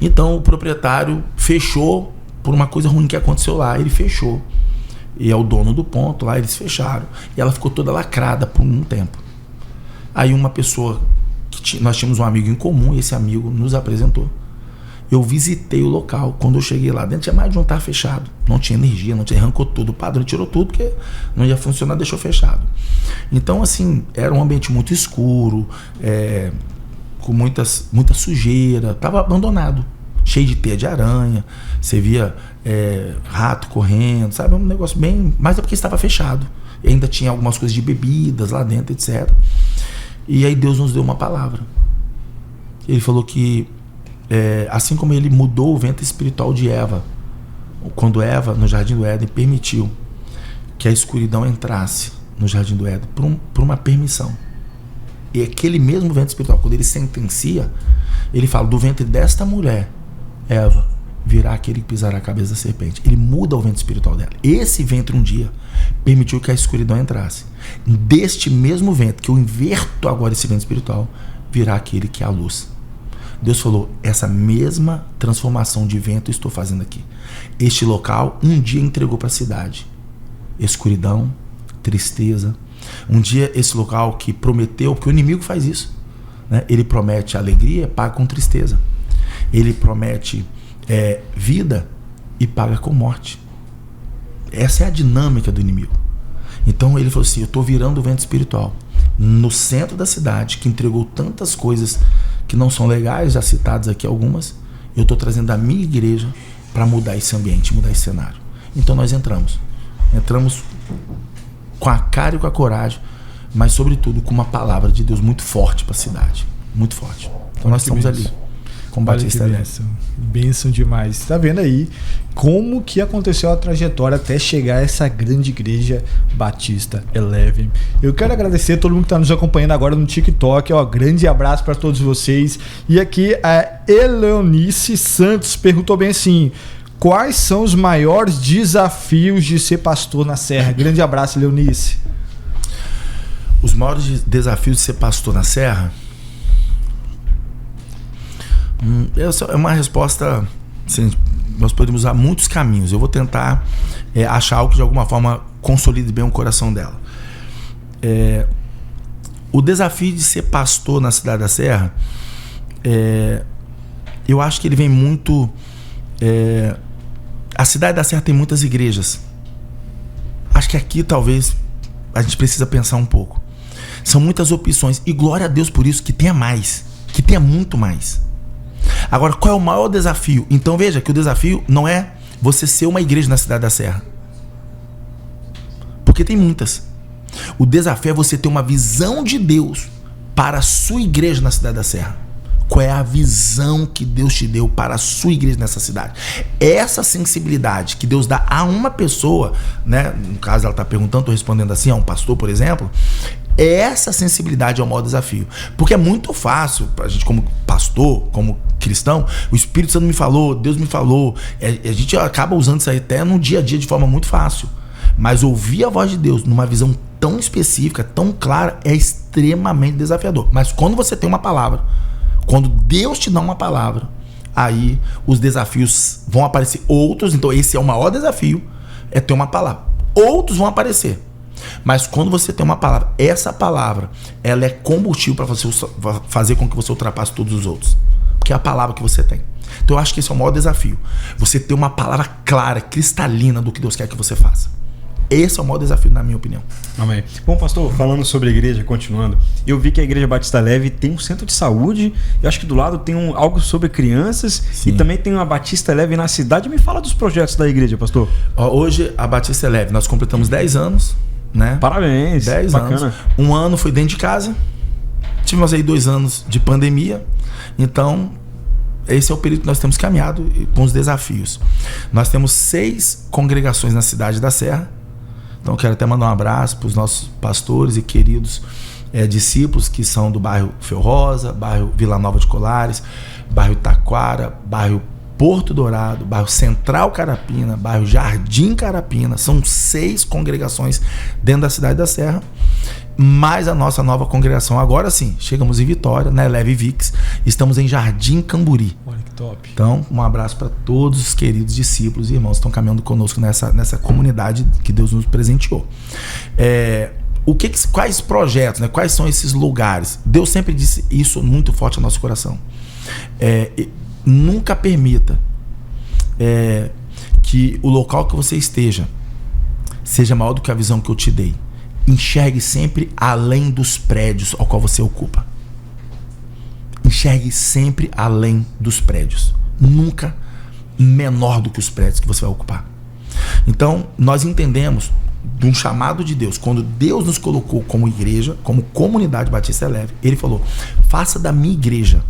Então o proprietário fechou por uma coisa ruim que aconteceu lá. Ele fechou. E é o dono do ponto lá, eles fecharam. E ela ficou toda lacrada por um tempo. Aí uma pessoa, nós tínhamos um amigo em comum, e esse amigo nos apresentou. Eu visitei o local. Quando eu cheguei lá dentro, tinha mais de um estar fechado. Não tinha energia, arrancou tudo. O padrão tirou tudo, porque não ia funcionar, deixou fechado. Então, assim, era um ambiente muito escuro, com muita sujeira. Estava abandonado, cheio de teia de aranha. Você via rato correndo, sabe? Um negócio bem... Mas é porque estava fechado. E ainda tinha algumas coisas de bebidas lá dentro, etc. E aí Deus nos deu uma palavra. Ele falou que assim como ele mudou o ventre espiritual de Eva, quando Eva, no Jardim do Éden, permitiu que a escuridão entrasse no Jardim do Éden por uma permissão. E aquele mesmo ventre espiritual, quando ele sentencia, ele fala: do ventre desta mulher, Eva, virá aquele que pisará a cabeça da serpente. Ele muda o ventre espiritual dela. Esse ventre um dia permitiu que a escuridão entrasse. Deste mesmo ventre, que eu inverto agora esse ventre espiritual, virá aquele que é a luz. Deus falou: essa mesma transformação de vento eu estou fazendo aqui. Este local um dia entregou para a cidade escuridão, tristeza. Um dia esse local que prometeu, porque o inimigo faz isso, né? Ele promete alegria, paga com tristeza. Ele promete vida e paga com morte. Essa é a dinâmica do inimigo. Então ele falou assim: eu estou virando o vento espiritual no centro da cidade, que entregou tantas coisas que não são legais, já citadas aqui algumas. Eu estou trazendo a minha igreja para mudar esse ambiente, mudar esse cenário. Então nós entramos com a cara e com a coragem, mas sobretudo com uma palavra de Deus muito forte para a cidade, muito forte. Então nós estamos ali com Batista Eleve. Bênção demais. Tá vendo aí como que aconteceu a trajetória até chegar a essa grande igreja Batista Eleve. Eu quero agradecer a todo mundo que está nos acompanhando agora no TikTok. Grande abraço para todos vocês. E aqui a Eleonice Santos perguntou bem assim: quais são os maiores desafios de ser pastor na Serra? Grande abraço, Eleonice. Os maiores desafios de ser pastor na Serra? É uma resposta, assim, nós podemos usar muitos caminhos. Eu vou tentar achar algo que de alguma forma consolide bem o coração dela. O desafio de ser pastor na cidade da Serra, eu acho que ele vem muito... a cidade da Serra tem muitas igrejas. Acho que aqui talvez a gente precisa pensar um pouco. São muitas opções, e glória a Deus por isso, que tenha mais, que tenha muito mais. Agora, qual é o maior desafio? Então veja que o desafio não é você ser uma igreja na cidade da Serra, porque tem muitas. O desafio é você ter uma visão de Deus para a sua igreja na cidade da Serra. Qual é a visão que Deus te deu para a sua igreja nessa cidade? Essa sensibilidade que Deus dá a uma pessoa, né? No caso ela está perguntando, estou respondendo assim, a um pastor, por exemplo. Essa sensibilidade é o maior desafio. Porque é muito fácil para a gente, como pastor, como cristão, o Espírito Santo me falou, Deus me falou. A gente acaba usando isso aí até no dia a dia de forma muito fácil. Mas ouvir a voz de Deus numa visão tão específica, tão clara, é extremamente desafiador. Mas quando você tem uma palavra, quando Deus te dá uma palavra, aí os desafios vão aparecer outros. Então esse é o maior desafio, é ter uma palavra. Outros vão aparecer. Mas quando você tem uma palavra, essa palavra, ela é combustível para você fazer com que você ultrapasse todos os outros. Porque é a palavra que você tem. Então eu acho que esse é o maior desafio. Você ter uma palavra clara, cristalina do que Deus quer que você faça. Esse é o maior desafio, na minha opinião. Amém. Bom, pastor, falando sobre a igreja, continuando, eu vi que a Igreja Batista Eleve tem um centro de saúde, eu acho que do lado tem algo sobre crianças. Sim. E também tem uma Batista Eleve na cidade. Me fala dos projetos da igreja, pastor. Hoje, a Batista Eleve, nós completamos 10 anos, né? Parabéns, 10 bacana. anos. Um ano foi dentro de casa, tivemos aí 2 anos de pandemia, então esse é o período que nós temos caminhado com os desafios. Nós temos 6 congregações na cidade da Serra. Então eu quero até mandar um abraço para os nossos pastores e queridos discípulos que são do bairro Felrosa, bairro Vila Nova de Colares, bairro Taquara, bairro Porto Dourado, bairro Central Carapina, bairro Jardim Carapina. São 6 congregações dentro da cidade da Serra, mais a nossa nova congregação. Agora sim, chegamos em Vitória, na Eleve Vix. Estamos em Jardim Camburi. Olha que top. Então, um abraço para todos os queridos discípulos e irmãos que estão caminhando conosco nessa comunidade que Deus nos presenteou. Quais projetos, né? Quais são esses lugares? Deus sempre disse isso muito forte no nosso coração. Nunca permita que o local que você esteja seja maior do que a visão que eu te dei. Enxergue sempre além dos prédios ao qual você ocupa. Enxergue sempre além dos prédios. Nunca menor do que os prédios que você vai ocupar. Então, nós entendemos de um chamado de Deus. Quando Deus nos colocou como igreja, como comunidade Batista Eleve, Ele falou: faça da minha igreja.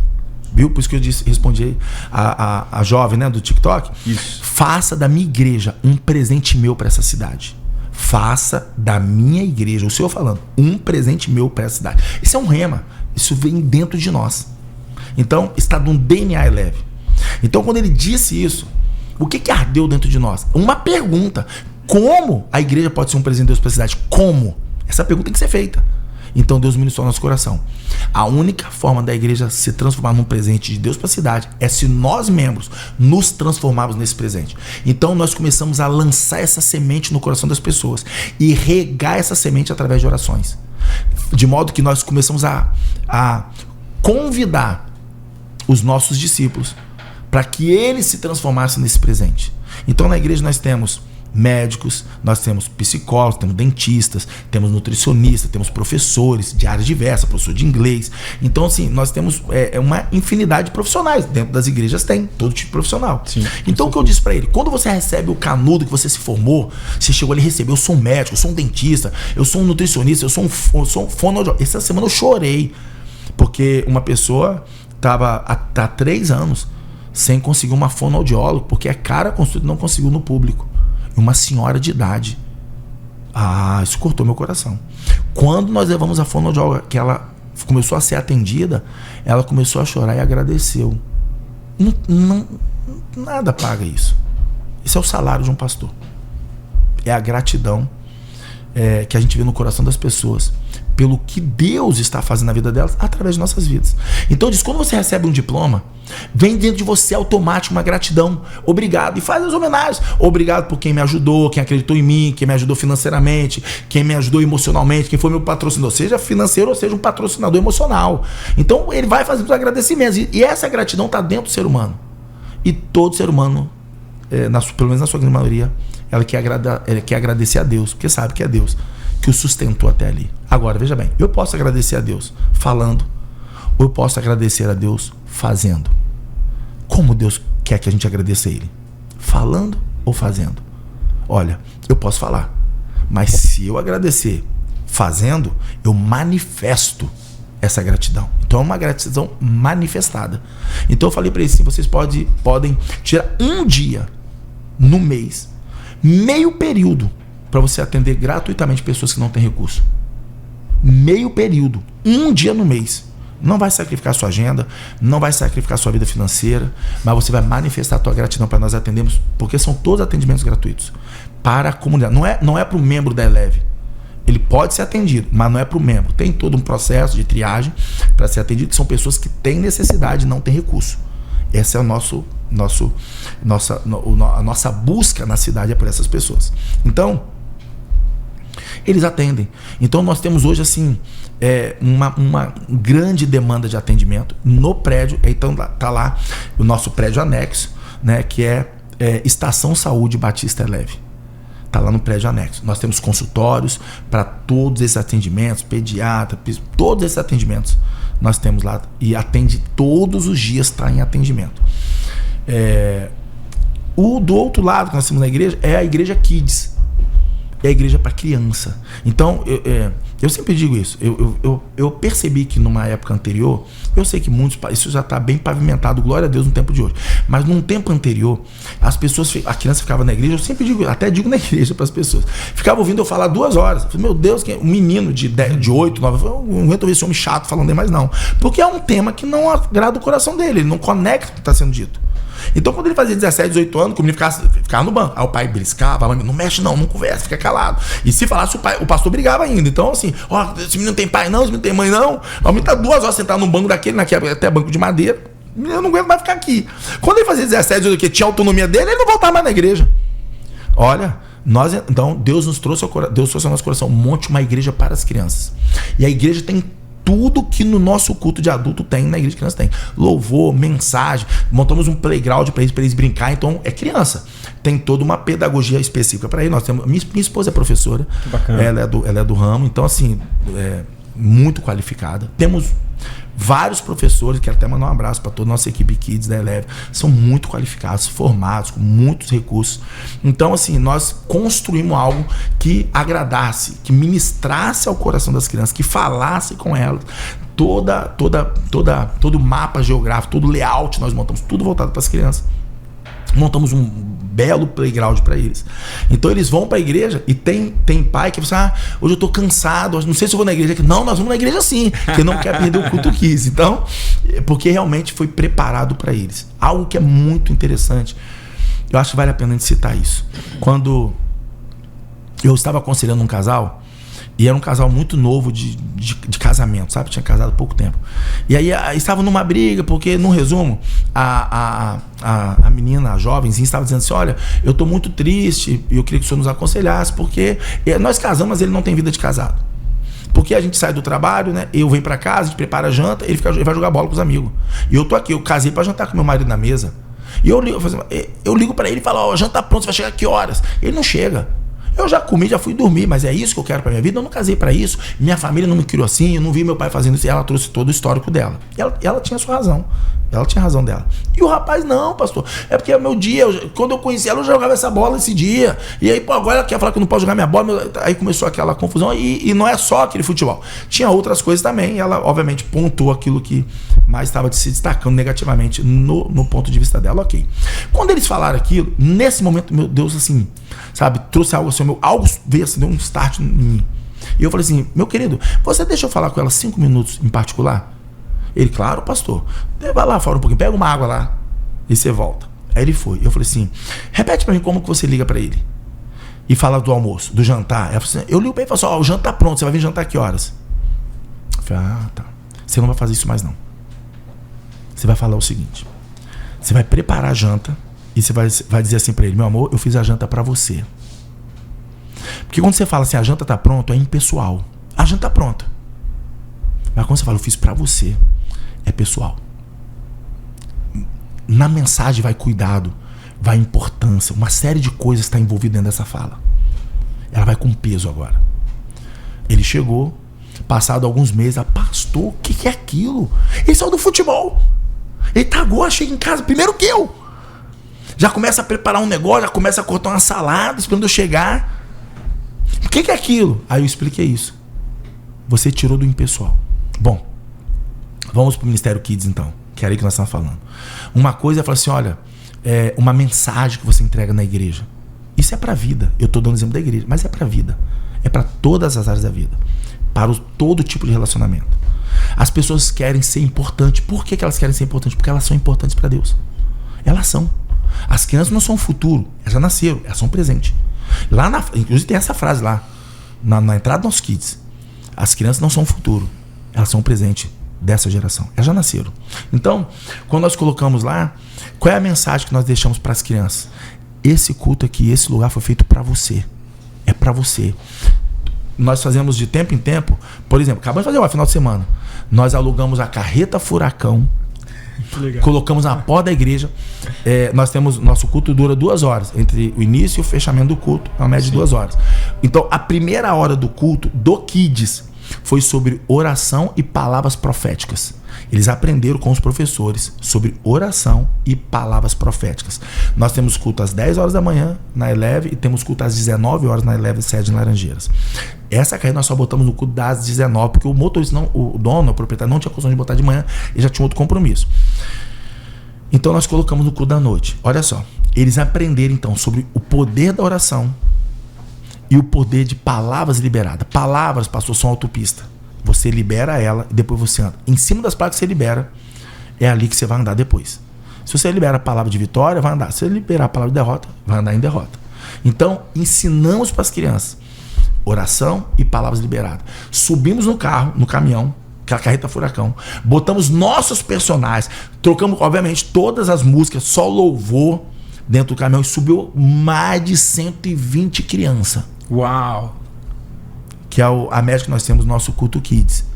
Viu? Por isso que eu respondi a jovem, né, do TikTok. Isso. Faça da minha igreja um presente meu para essa cidade. Faça da minha igreja, o Senhor falando, um presente meu para essa cidade. Isso é um rema. Isso vem dentro de nós. Então, está no DNA Eleve. Então, quando ele disse isso, o que ardeu dentro de nós? Uma pergunta. Como a igreja pode ser um presente de Deus para a cidade? Como? Essa pergunta tem que ser feita. Então Deus ministrou no nosso coração. A única forma da igreja se transformar num presente de Deus para a cidade é se nós, membros, nos transformarmos nesse presente. Então nós começamos a lançar essa semente no coração das pessoas e regar essa semente através de orações. De modo que nós começamos a convidar os nossos discípulos para que eles se transformassem nesse presente. Então na igreja nós temos médicos, nós temos psicólogos, temos dentistas, temos nutricionistas, temos professores de áreas diversas, professor de inglês. Então, assim, nós temos uma infinidade de profissionais. Dentro das igrejas tem todo tipo de profissional. Sim, então, o que eu disse para ele? Quando você recebe o canudo que você se formou, você chegou ali e recebeu: eu sou um médico, eu sou um dentista, eu sou um nutricionista, eu sou um fonoaudiólogo. Essa semana eu chorei, porque uma pessoa estava há 3 anos sem conseguir uma fonoaudióloga, porque é cara construída, não conseguiu no público. Uma senhora de idade. Isso cortou meu coração. Quando nós levamos a fonoaudióloga, que ela começou a ser atendida, ela começou a chorar e agradeceu. Nada paga isso. Esse é o salário de um pastor. É a gratidão que a gente vê no coração das pessoas pelo que Deus está fazendo na vida delas através de nossas vidas. Então diz, quando você recebe um diploma, vem dentro de você automático uma gratidão. Obrigado. E faz as homenagens. Obrigado por quem me ajudou, quem acreditou em mim, quem me ajudou financeiramente, quem me ajudou emocionalmente, quem foi meu patrocinador, seja financeiro ou seja um patrocinador emocional. Então ele vai fazer os agradecimentos. E essa gratidão está dentro do ser humano. E todo ser humano, pelo menos na sua grande maioria, ela quer agradecer a Deus, porque sabe que é Deus que o sustentou até ali. Agora, veja bem, eu posso agradecer a Deus falando, ou eu posso agradecer a Deus fazendo. Como Deus quer que a gente agradeça a Ele? Falando ou fazendo? Olha, eu posso falar, mas se eu agradecer fazendo, eu manifesto essa gratidão. Então é uma gratidão manifestada. Então eu falei para eles assim: vocês podem tirar um dia no mês, meio período, para você atender gratuitamente pessoas que não têm recurso. Meio período, um dia no mês. Não vai sacrificar a sua agenda, não vai sacrificar a sua vida financeira, mas você vai manifestar a tua gratidão para nós atendermos, porque são todos atendimentos gratuitos para a comunidade. Não é para o membro da Eleve. Ele pode ser atendido, mas não é para o membro. Tem todo um processo de triagem para ser atendido, que são pessoas que têm necessidade e não têm recurso. Essa é a nossa busca na cidade, é por essas pessoas. Então, eles atendem. Então nós temos hoje assim uma grande demanda de atendimento no prédio. Então tá lá o nosso prédio anexo, né, que é Estação Saúde Batista Eleve. Tá lá no prédio anexo. Nós temos consultórios para todos esses atendimentos, pediatra, todos esses atendimentos nós temos lá, e atende todos os dias, está em atendimento. Do outro lado que nós temos na igreja é a igreja Kids. É a igreja para criança. Então, eu sempre digo isso. Eu percebi que numa época anterior, eu sei que isso já está bem pavimentado, glória a Deus, no tempo de hoje. Mas num tempo anterior, a criança ficava na igreja, eu sempre digo na igreja para as pessoas. Ficava ouvindo eu falar 2 horas. Eu falei, meu Deus, um menino de 8, 9, eu não aguento ouvir esse homem chato falando mais não. Porque é um tema que não agrada o coração dele, ele não conecta com o que está sendo dito. Então, quando ele fazia 17, 18 anos, o menino ficava no banco. Aí o pai briscava, não mexe não conversa, fica calado. E se falasse, o pastor brigava ainda. Então, assim, ó, esse menino não tem pai não, esse menino não tem mãe não. O menino tá 2 horas sentado num banco daquele, até banco de madeira. Eu não aguento mais ficar aqui. Quando ele fazia 17, 18, que tinha autonomia dele, ele não voltava mais na igreja. Olha, então, Deus trouxe ao nosso coração uma igreja para as crianças. E a igreja tem tudo que no nosso culto de adulto tem, na igreja de criança tem. Louvor, mensagem, montamos um playground para eles brincar, então é criança. Tem toda uma pedagogia específica para ele. Minha esposa é professora, que bacana. Ela é do ramo, então assim, muito qualificada. Temos vários professores, quero até mandar um abraço para toda a nossa equipe Kids da Eleve, são muito qualificados, formados, com muitos recursos. Então, assim, nós construímos algo que agradasse, que ministrasse ao coração das crianças, que falasse com elas. Todo o mapa geográfico, todo o layout, nós montamos tudo voltado para as crianças. Montamos um belo playground para eles. Então eles vão para a igreja e tem pai que fala assim, hoje eu tô cansado, não sei se eu vou na igreja. Não, nós vamos na igreja sim, porque não quer perder o culto 15. Então, porque realmente foi preparado para eles. Algo que é muito interessante, eu acho que vale a pena a gente citar isso. Quando eu estava aconselhando um casal, e era um casal muito novo de casamento, sabe? Tinha casado há pouco tempo. E aí estavam numa briga, porque, no resumo, a menina, a jovenzinha, estava dizendo assim, olha, eu estou muito triste e eu queria que o senhor nos aconselhasse, porque nós casamos, mas ele não tem vida de casado. Porque a gente sai do trabalho, né? Eu venho para casa, a gente prepara a janta, ele vai jogar bola com os amigos. E eu tô aqui, eu casei para jantar com meu marido na mesa. E eu ligo para ele e falo, ó, janta tá pronto, você vai chegar a que horas? Ele não chega. Eu já comi, já fui dormir, mas é isso que eu quero pra minha vida? Eu não casei pra isso. Minha família não me criou assim, eu não vi meu pai fazendo isso. E ela trouxe todo o histórico dela. E ela tinha a sua razão. Ela tinha razão dela. E o rapaz, não, pastor. É porque é meu dia. Quando eu conheci ela, eu jogava essa bola esse dia. E aí, pô, agora ela quer falar que eu não posso jogar minha bola. Aí começou aquela confusão. E não é só aquele futebol. Tinha outras coisas também. E ela, obviamente, pontuou aquilo que mais estava se destacando negativamente no ponto de vista dela. Ok. Quando eles falaram aquilo, nesse momento, meu Deus, assim, sabe, trouxe algo assim, algo veio assim, deu um start em mim. E eu falei assim, meu querido, você deixa eu falar com ela 5 minutos em particular? Ele, claro, pastor. Vai lá fora um pouquinho, pega uma água lá e você volta. Aí ele foi. Eu falei assim, repete pra mim como que você liga pra ele. E fala do almoço, do jantar. Eu ligo pra ele e falo assim, ó, o jantar tá pronto, você vai vir jantar a que horas? Eu falei, tá. Você não vai fazer isso mais não. Você vai falar o seguinte, você vai preparar a janta e você vai dizer assim pra ele, meu amor, eu fiz a janta pra você. Porque quando você fala assim, a janta tá pronta, é impessoal. A janta tá pronta. Mas quando você fala, eu fiz pra você, é pessoal. Na mensagem vai cuidado, vai importância, uma série de coisas está envolvida dentro dessa fala. Ela vai com peso agora. Ele chegou, passado alguns meses, pastor, o que é aquilo? Ele saiu do futebol. Ele tá agora, chega em casa primeiro que eu. Já começa a preparar um negócio, já começa a cortar uma salada, esperando eu chegar. O que é aquilo? Aí eu expliquei isso. Você tirou do impessoal. Bom, vamos pro Ministério Kids então, que era aí que nós estávamos falando. Uma coisa é falar assim, olha, uma mensagem que você entrega na igreja. Isso é pra vida. Eu tô dando exemplo da igreja, mas é pra vida. É pra todas as áreas da vida. Para todo tipo de relacionamento. As pessoas querem ser importantes. Por que elas querem ser importantes? Porque elas são importantes pra Deus. Elas são. As crianças não são o futuro, elas já nasceram, elas são presente. Inclusive tem essa frase lá, na entrada dos nossos kids. As crianças não são o futuro, elas são o presente dessa geração. Elas já nasceram. Então, quando nós colocamos lá, qual é a mensagem que nós deixamos para as crianças? Esse culto aqui, esse lugar foi feito para você. É para você. Nós fazemos de tempo em tempo, por exemplo, acabamos de fazer uma final de semana. Nós alugamos a carreta furacão. Colocamos na porta da igreja. Nós temos, nosso culto dura 2 horas, entre o início e o fechamento do culto, uma média de 2 horas. Então a primeira hora do culto do Kids foi sobre oração e palavras proféticas. Eles aprenderam com os professores sobre oração e palavras proféticas. Nós temos culto às 10 horas da manhã na Eleve e temos culto às 19 horas na Eleve sede em Laranjeiras. Essa carreira nós só botamos no culto das 19, porque o motorista, o dono, o proprietário não tinha condição de botar de manhã, ele já tinha outro compromisso. Então nós colocamos no culto da noite. Olha só, eles aprenderam então sobre o poder da oração e o poder de palavras liberadas. Palavras, pastor, são autopista. Você libera ela e depois você anda. Em cima das placas que você libera, é ali que você vai andar depois. Se você libera a palavra de vitória, vai andar. Se você liberar a palavra de derrota, vai andar em derrota. Então, ensinamos para as crianças oração e palavras liberadas. Subimos no carro, no caminhão, aquela carreta furacão, botamos nossos personagens, trocamos, obviamente, todas as músicas, só louvor dentro do caminhão, e subiu mais de 120 crianças. Uau! Que é a média que nós temos no nosso culto Kids.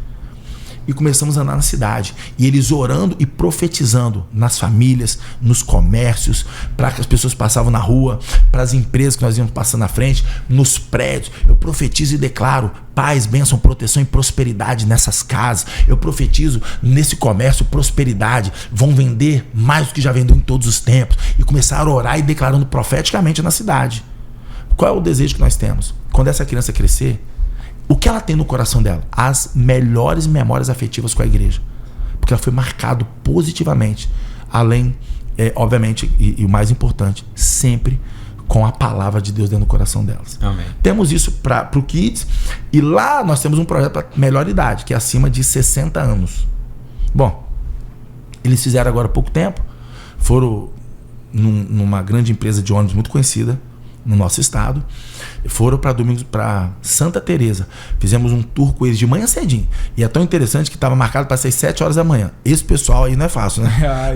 E começamos a andar na cidade. E eles orando e profetizando nas famílias, nos comércios, para que as pessoas passavam na rua, para as empresas que nós íamos passando na frente, nos prédios. Eu profetizo e declaro paz, bênção, proteção e prosperidade nessas casas. Eu profetizo nesse comércio prosperidade. Vão vender mais do que já vendeu em todos os tempos. E começaram a orar e declarando profeticamente na cidade. Qual é o desejo que nós temos? Quando essa criança crescer, o que ela tem no coração dela? As melhores memórias afetivas com a igreja. Porque ela foi marcada positivamente. Além, obviamente, e o mais importante, sempre com a palavra de Deus dentro do coração delas. Amém. Temos isso para o Kids. E lá nós temos um projeto para melhor idade, que é acima de 60 anos. Bom, eles fizeram agora há pouco tempo. Foram numa grande empresa de ônibus muito conhecida no nosso estado, foram para Santa Teresa. Fizemos um tour com eles de manhã cedinho. E é tão interessante que estava marcado para ser 7 horas da manhã. Esse pessoal aí não é fácil, né?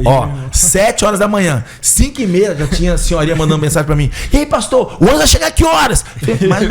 Ó, 7 horas da manhã, 5h30 já tinha a senhoria mandando mensagem para mim. E aí, pastor, o ônibus vai chegar a que horas?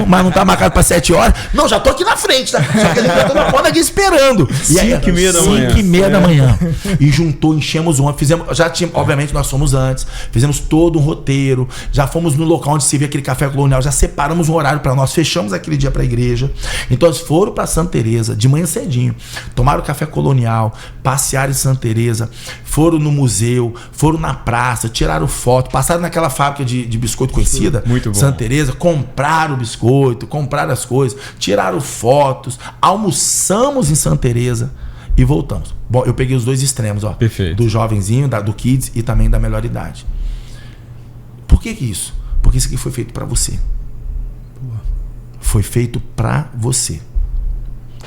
Mas não tá marcado para 7 horas? Não, já tô aqui na frente, tá? Só que ele já tô na porta aqui esperando. 5h30 da manhã. 5h30 da manhã. E juntou, enchemos o ônibus, fizemos, já tinha, obviamente nós fomos antes, fizemos todo um roteiro, já fomos no local onde se via aquele café colonial, já separamos um horário para nós, fechamos aquele dia para a igreja. Então eles foram para Santa Teresa de manhã cedinho, tomaram café colonial, passearam em Santa Teresa, foram no museu, foram na praça, tiraram foto, passaram naquela fábrica de biscoito conhecida, muito bom. Santa Teresa, compraram o biscoito, compraram as coisas, tiraram fotos, almoçamos em Santa Teresa e voltamos. Bom, eu peguei os dois extremos, ó. Perfeito. Do jovenzinho, do Kids e também da melhor idade. Por que isso? Porque isso aqui foi feito para você. Foi feito para você.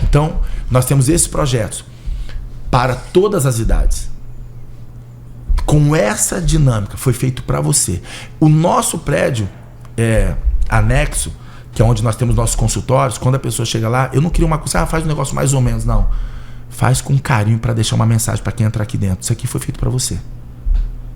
Então, nós temos esses projetos para todas as idades. Com essa dinâmica, foi feito para você. O nosso prédio anexo, que é onde nós temos nossos consultórios, quando a pessoa chega lá, eu não queria uma coisa, faz um negócio mais ou menos, não. Faz com carinho para deixar uma mensagem para quem entrar aqui dentro. Isso aqui foi feito para você.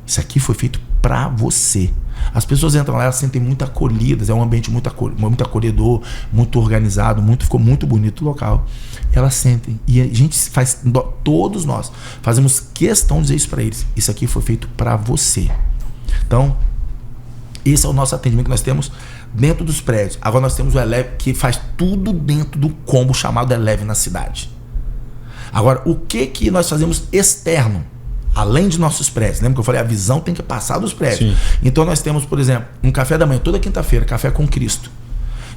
Isso aqui foi feito para você. As pessoas entram lá, elas se sentem muito acolhidas, é um ambiente muito acolhedor, muito organizado, ficou muito bonito o local. Elas sentem, e a gente faz, todos nós fazemos questão de dizer isso para eles. Isso aqui foi feito para você. Então, esse é o nosso atendimento que nós temos dentro dos prédios. Agora nós temos o Eleve, que faz tudo dentro do combo chamado Eleve na cidade. Agora, o que nós fazemos externo? Além de nossos prédios, lembra que eu falei, a visão tem que passar dos prédios. Sim. Então nós temos, por exemplo, um café da manhã, toda quinta-feira, café com Cristo.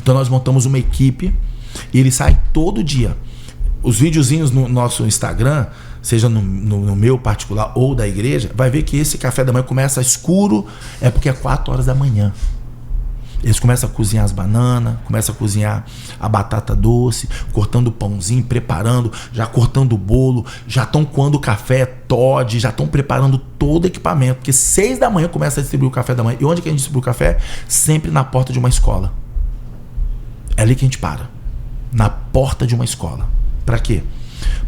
Então nós montamos uma equipe e ele sai todo dia. Os videozinhos no nosso Instagram, seja no meu particular ou da igreja, vai ver que esse café da manhã começa escuro, é porque é 4 horas da manhã. Eles começam a cozinhar as bananas, começam a cozinhar a batata doce, cortando o pãozinho, preparando, já cortando o bolo, já estão coando o café, Toddy, já estão preparando todo o equipamento, porque 6 da manhã começa a distribuir o café da manhã. E onde que a gente distribui o café? Sempre na porta de uma escola. É ali que a gente para. Na porta de uma escola. Para quê?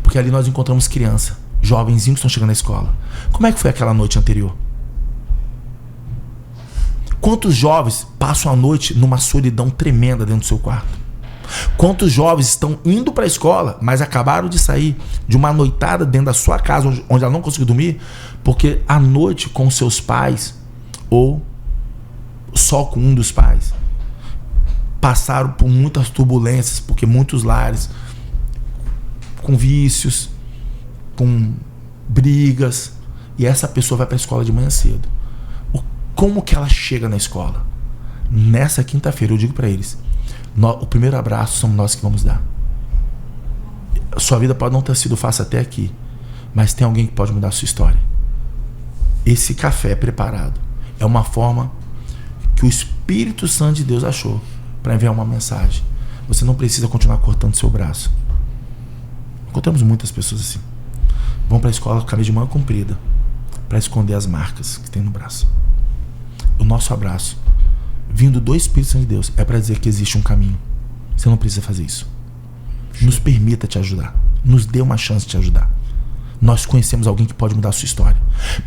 Porque ali nós encontramos criança, jovenzinhos que estão chegando na escola. Como é que foi aquela noite anterior? Quantos jovens passam a noite numa solidão tremenda dentro do seu quarto? Quantos jovens estão indo para a escola, mas acabaram de sair de uma noitada dentro da sua casa, onde ela não conseguiu dormir, porque à noite com seus pais, ou só com um dos pais, passaram por muitas turbulências, porque muitos lares, com vícios, com brigas, e essa pessoa vai para a escola de manhã cedo. Como que ela chega na escola? Nessa quinta-feira, eu digo para eles, o primeiro abraço somos nós que vamos dar. Sua vida pode não ter sido fácil até aqui, mas tem alguém que pode mudar a sua história. Esse café preparado é uma forma que o Espírito Santo de Deus achou para enviar uma mensagem. Você não precisa continuar cortando seu braço. Encontramos muitas pessoas assim. Vão para a escola com a camisa de manga comprida, para esconder as marcas que tem no braço. O nosso abraço, vindo do Espírito Santo de Deus, é para dizer que existe um caminho. Você não precisa fazer isso. Nos permita te ajudar. Nos dê uma chance de te ajudar. Nós conhecemos alguém que pode mudar a sua história.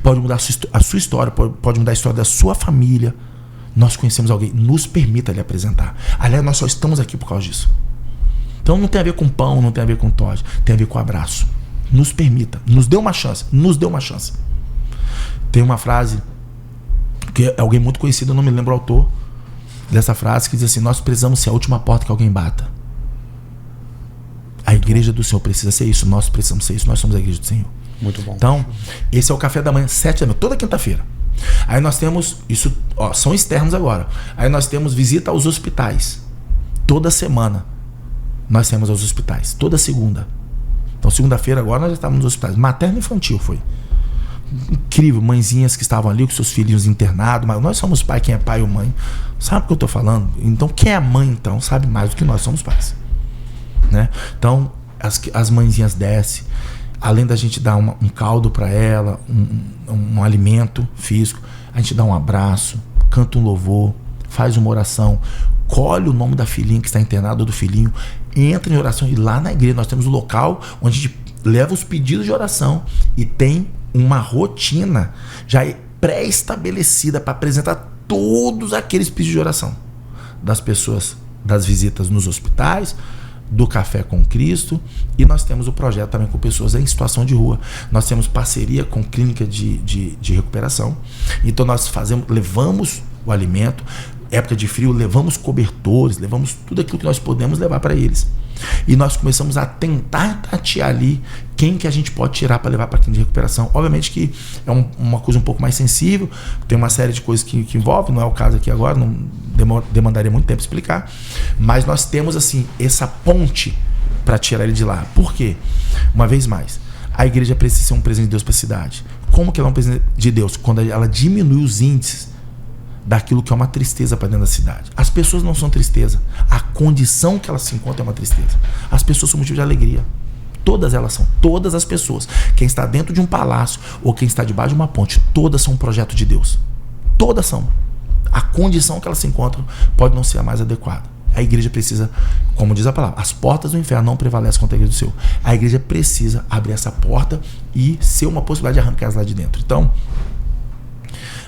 Pode mudar a sua história, pode mudar a história da sua família. Nós conhecemos alguém. Nos permita lhe apresentar. Aliás, nós só estamos aqui por causa disso. Então não tem a ver com pão, não tem a ver com toge. Tem a ver com abraço. Nos permita. Nos dê uma chance. Nos dê uma chance. Tem uma frase que é alguém muito conhecido, eu não me lembro o autor dessa frase, que diz assim: nós precisamos ser a última porta que alguém bata. A igreja do Senhor precisa ser isso. Nós precisamos ser isso. Nós somos a igreja do Senhor. Muito bom. Então, esse é o café da manhã, 7 da manhã, toda quinta-feira. Aí nós temos, isso, ó, são externos agora. Aí nós temos visita aos hospitais. Toda semana nós temos aos hospitais. Toda segunda. Então, segunda-feira agora nós já estávamos nos hospitais. Materno e infantil foi. Incrível, mãezinhas que estavam ali com seus filhinhos internados. Mas nós somos pai, quem é pai ou mãe sabe o que eu estou falando. Então quem é mãe então sabe mais do que nós somos pais, né? Então as mãezinhas descem, além da gente dar um caldo para ela, um alimento físico, a gente dá um abraço, canta um louvor, faz uma oração, colhe o nome da filhinha que está internada ou do filhinho, entra em oração. E lá na igreja nós temos um local onde a gente leva os pedidos de oração e tem uma rotina já pré-estabelecida para apresentar todos aqueles pedidos de oração das pessoas, das visitas nos hospitais, do Café com Cristo, e nós temos o projeto também com pessoas em situação de rua. Nós temos parceria com clínica de recuperação. Então nós levamos o alimento, época de frio, levamos cobertores, levamos tudo aquilo que nós podemos levar para eles. E nós começamos a tentar tatear ali quem que a gente pode tirar para levar para a clínica de recuperação. Obviamente que é uma coisa um pouco mais sensível, tem uma série de coisas que envolve, não é o caso aqui agora, não demandaria muito tempo explicar, mas nós temos assim essa ponte para tirar ele de lá. Por quê? Uma vez mais, a igreja precisa ser um presente de Deus para a cidade. Como que ela é um presente de Deus? Quando ela diminui os índices daquilo que é uma tristeza para dentro da cidade. As pessoas não são tristeza. A condição que elas se encontram é uma tristeza. As pessoas são motivo de alegria. Todas elas são. Todas as pessoas. Quem está dentro de um palácio ou quem está debaixo de uma ponte, todas são um projeto de Deus. Todas são. A condição que elas se encontram pode não ser a mais adequada. A igreja precisa, como diz a palavra, as portas do inferno não prevalecem contra a igreja do Senhor. A igreja precisa abrir essa porta e ser uma possibilidade de arrancar elas lá de dentro. Então,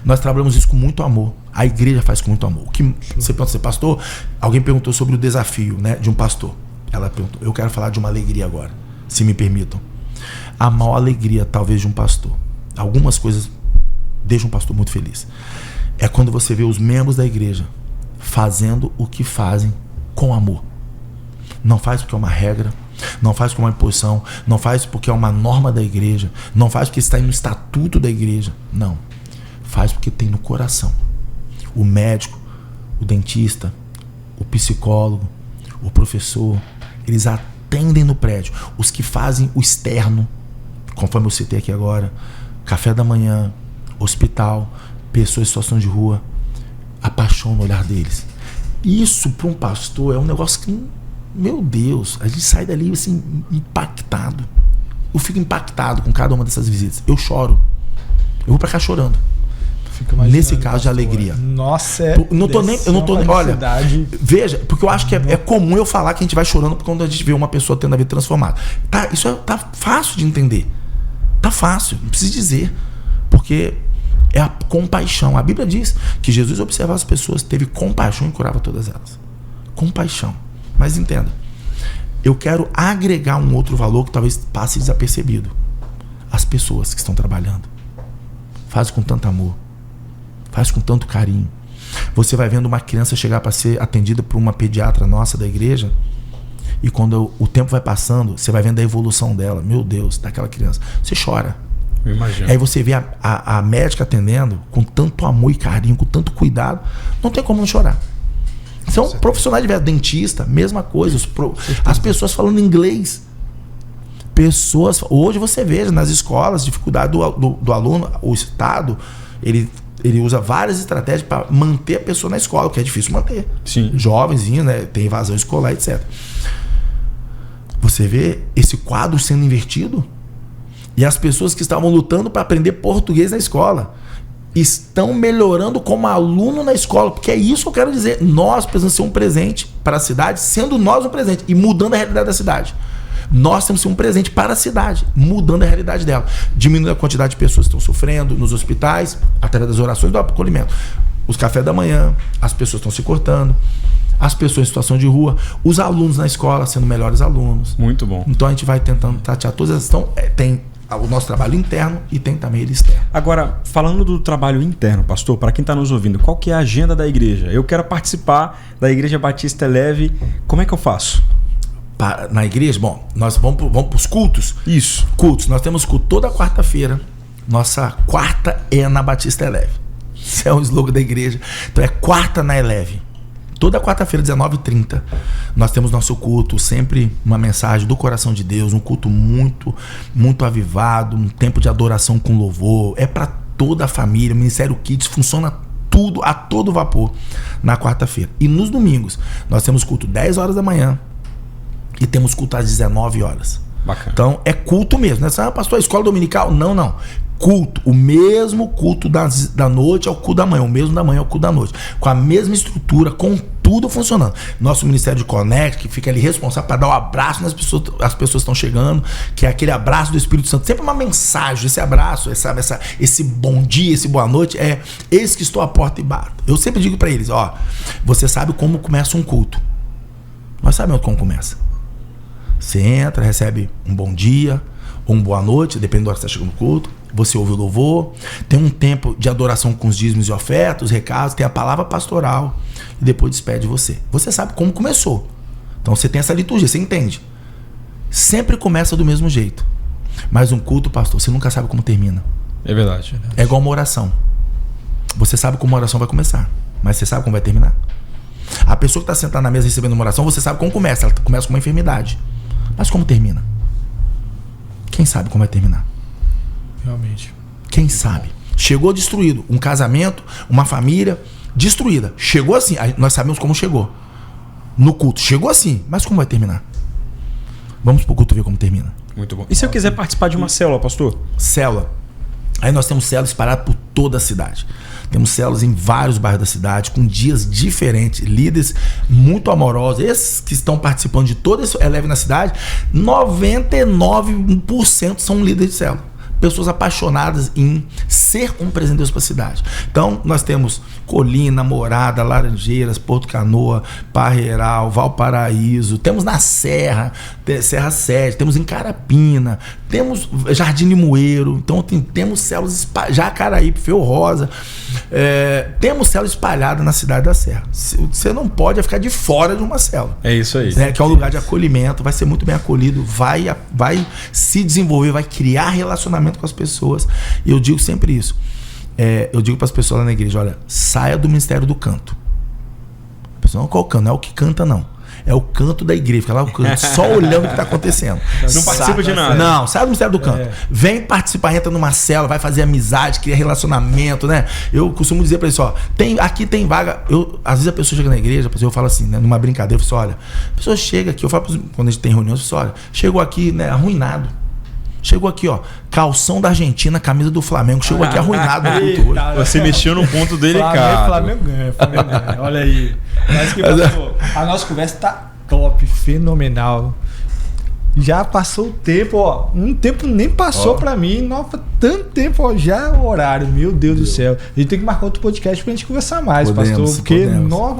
nós trabalhamos isso com muito amor. A igreja faz com muito amor. O que você pergunta, pastor? Alguém perguntou sobre o desafio, né, de um pastor. Ela perguntou, eu quero falar de uma alegria agora, se me permitam. A maior alegria, talvez, de um pastor, algumas coisas deixam um pastor muito feliz, é quando você vê os membros da igreja fazendo o que fazem com amor. Não faz porque é uma regra, não faz porque é uma imposição, não faz porque é uma norma da igreja, não faz porque está no estatuto da igreja. Não. Faz porque tem no coração. O médico, o dentista, o psicólogo, o professor, eles atendem no prédio. Os que fazem o externo, conforme eu citei aqui agora, café da manhã, hospital, pessoas em situação de rua, a paixão no olhar deles. Isso para um pastor é um negócio que, meu Deus, a gente sai dali assim, impactado. Eu fico impactado com cada uma dessas visitas. Eu choro. Eu vou para cá chorando. Nesse caso de alegria. Nossa, eu não tô nem, olha, veja, porque eu acho que é comum eu falar que a gente vai chorando quando a gente vê uma pessoa tendo a vida transformada. Tá, isso tá fácil de entender. Tá fácil, não precisa dizer. Porque é a compaixão. A Bíblia diz que Jesus observava as pessoas, teve compaixão e curava todas elas. Compaixão. Mas entenda, eu quero agregar um outro valor que talvez passe desapercebido. As pessoas que estão trabalhando. Faz com tanto amor. Faz com tanto carinho. Você vai vendo uma criança chegar para ser atendida por uma pediatra nossa da igreja, e quando o tempo vai passando, você vai vendo a evolução dela. Meu Deus, daquela criança. Você chora. Eu imagino. Aí você vê a médica atendendo com tanto amor e carinho, com tanto cuidado. Não tem como não chorar. São profissionais de verdade, dentista, mesma coisa. As pessoas falando inglês. Hoje você vê nas escolas, dificuldade do aluno, o Estado, ele usa várias estratégias para manter a pessoa na escola, o que é difícil manter. Sim. Jovenzinho, né? Tem evasão escolar, etc. Você vê esse quadro sendo invertido. E as pessoas que estavam lutando para aprender português na escola estão melhorando como aluno na escola, porque é isso que eu quero dizer. Nós precisamos ser um presente para a cidade, sendo nós um presente e mudando a realidade da cidade. Nós temos que ser um presente para a cidade, mudando a realidade dela, diminuindo a quantidade de pessoas que estão sofrendo nos hospitais, através das orações do acolhimento. Os cafés da manhã, as pessoas estão se cortando, as pessoas em situação de rua, os alunos na escola sendo melhores alunos. Muito bom. Então a gente vai tentando tatear todas as... Então, tem o nosso trabalho interno e tem também ele externo. Agora, falando do trabalho interno, pastor, para quem está nos ouvindo, qual que é a agenda da igreja? Eu quero participar da Igreja Batista Eleve, como é que eu faço? Na igreja, bom, nós vamos para os cultos. Isso. Cultos, nós temos culto toda quarta-feira. Nossa quarta é na Batista Eleve. Isso é um slogan da igreja. Então é quarta na Eleve. Toda quarta-feira, 19h30, nós temos nosso culto, sempre uma mensagem do coração de Deus, um culto muito, muito avivado, um tempo de adoração com louvor. É para toda a família, o Ministério Kids funciona tudo a todo vapor na quarta-feira. E nos domingos, nós temos culto 10 horas da manhã e temos culto às 19 horas. Bacana. Então é culto mesmo, né? Pastor, a escola dominical? Não. Culto, o mesmo culto da noite é o culto da manhã, o mesmo da manhã é o culto da noite, com a mesma estrutura, com tudo funcionando. Nosso Ministério de Connect, que fica ali responsável para dar o abraço nas pessoas, as pessoas estão chegando, que é aquele abraço do Espírito Santo, sempre uma mensagem, esse abraço, esse bom dia, esse boa noite, é eis que estou à porta e bato. Eu sempre digo para eles, ó, você sabe como começa um culto, nós sabemos como começa. Você entra, recebe um bom dia ou uma boa noite, dependendo da hora que você está chegando no culto. Você ouve o louvor, tem um tempo de adoração com os dízimos e ofertas, os recados, tem a palavra pastoral e depois despede você. Você sabe como começou. Então você tem essa liturgia, você entende. Sempre começa do mesmo jeito. Mas um culto, pastor, você nunca sabe como termina. É verdade. É igual uma oração. Você sabe como uma oração vai começar, mas você sabe como vai terminar. A pessoa que está sentada na mesa recebendo uma oração, você sabe como começa. Ela começa com uma enfermidade. Mas como termina? Quem sabe como vai terminar? Realmente. Quem sabe? Chegou destruído. Um casamento, uma família destruída. Chegou assim. Nós sabemos como chegou. No culto. Chegou assim. Mas como vai terminar? Vamos pro culto ver como termina. Muito bom. E se eu quiser participar de uma célula, pastor? Célula. Aí nós temos células espalhadas por toda a cidade. Temos células em vários bairros da cidade, com dias diferentes, líderes muito amorosos. Esses que estão participando de todo esse Eleve na cidade, 99% são líderes de célula. Pessoas apaixonadas em ser um presente de Deus para a cidade. Então, nós temos Colina, Morada, Laranjeiras, Porto Canoa, Parreiral, Valparaíso, temos na Serra, Serra Sede, temos em Carapina, temos Jardim Limoeiro, então temos células Jacaraípe, Feu Rosa, temos células espalhadas na cidade da Serra. Você não pode ficar de fora de uma célula. É isso aí. Que é um lugar de acolhimento, vai ser muito bem acolhido, vai se desenvolver, vai criar relacionamento com as pessoas. E eu digo sempre isso. Eu digo para as pessoas lá na igreja, olha, saia do ministério do canto. A pessoa, qual canto? Não é o que canta, não. É o canto da igreja, fica lá o canto, só olhando o que está acontecendo. Não participa de nada. Não, sai do ministério do canto. Vem participar, entra numa célula, vai fazer amizade, cria relacionamento, né? Eu costumo dizer para eles, ó, aqui tem vaga. Às vezes a pessoa chega na igreja, eu falo assim, né, numa brincadeira, eu falo assim, olha, a pessoa chega aqui, eu falo quando a gente tem reunião, eu falo, olha, chegou aqui, né, arruinado. Chegou aqui, ó, calção da Argentina, camisa do Flamengo. Chegou aqui arruinado no culto hoje. Você mexeu num ponto delicado. Flamengo ganha. Olha aí. Mas que passou. A nossa conversa tá top, fenomenal. Já passou o tempo, ó. Um tempo nem passou pra mim. Nossa, tanto tempo, ó. Já é o horário, meu Deus do céu. A gente tem que marcar outro podcast pra gente conversar mais, pastor. Porque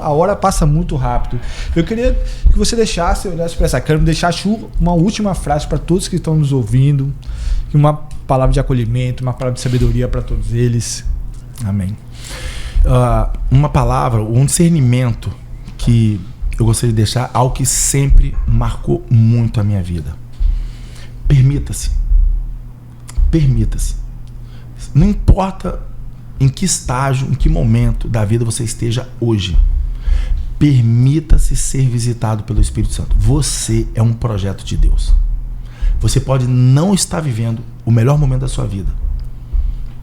a hora passa muito rápido. Eu queria que você deixasse, eu olhasse pra essa câmera, deixasse uma última frase para todos que estão nos ouvindo. Uma palavra de acolhimento, uma palavra de sabedoria para todos eles. Amém. Uma palavra, um discernimento que eu gostaria de deixar, algo que sempre marcou muito a minha vida. Permita-se. Permita-se. Não importa em que estágio, em que momento da vida você esteja hoje. Permita-se ser visitado pelo Espírito Santo. Você é um projeto de Deus. Você pode não estar vivendo o melhor momento da sua vida,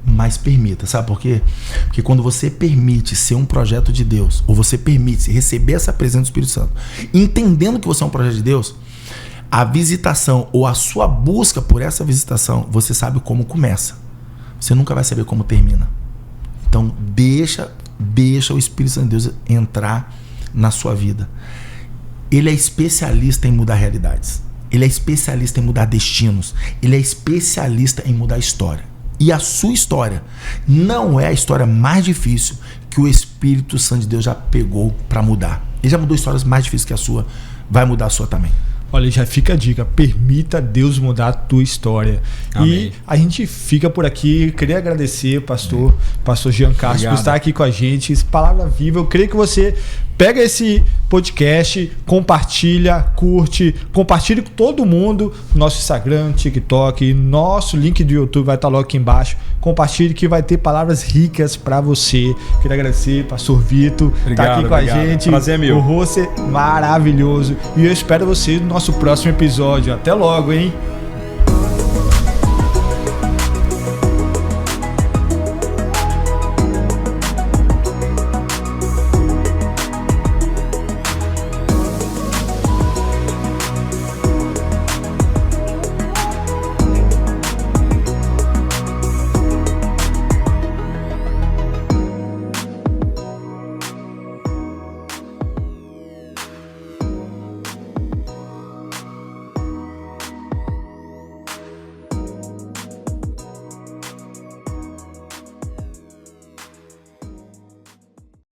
mas permita, sabe por quê? Porque quando você permite ser um projeto de Deus, ou você permite receber essa presença do Espírito Santo, entendendo que você é um projeto de Deus, A visitação ou a sua busca por essa visitação, você sabe como começa. Você nunca vai saber como termina. Então deixa o Espírito Santo de Deus entrar na sua vida. Ele é especialista em mudar realidades. Ele é especialista em mudar destinos. Ele é especialista em mudar a história. E a sua história não é a história mais difícil que o Espírito Santo de Deus já pegou para mudar. Ele já mudou histórias mais difíceis que a sua. Vai mudar a sua também. Olha, já fica a dica, permita Deus mudar a tua história. Amém. E a gente fica por aqui. Queria agradecer, pastor Jean Carlos, por estar aqui com a gente. Palavra viva. Eu creio que você pega esse podcast, compartilha, curte, compartilha com todo mundo. Nosso Instagram, TikTok, nosso link do YouTube vai estar logo aqui embaixo. Compartilhe que vai ter palavras ricas para você. Queria agradecer, pastor Vitor, tá aqui com a gente. Prazer, meu. O rosto é maravilhoso. E eu espero você no nosso próximo episódio. Até logo, hein?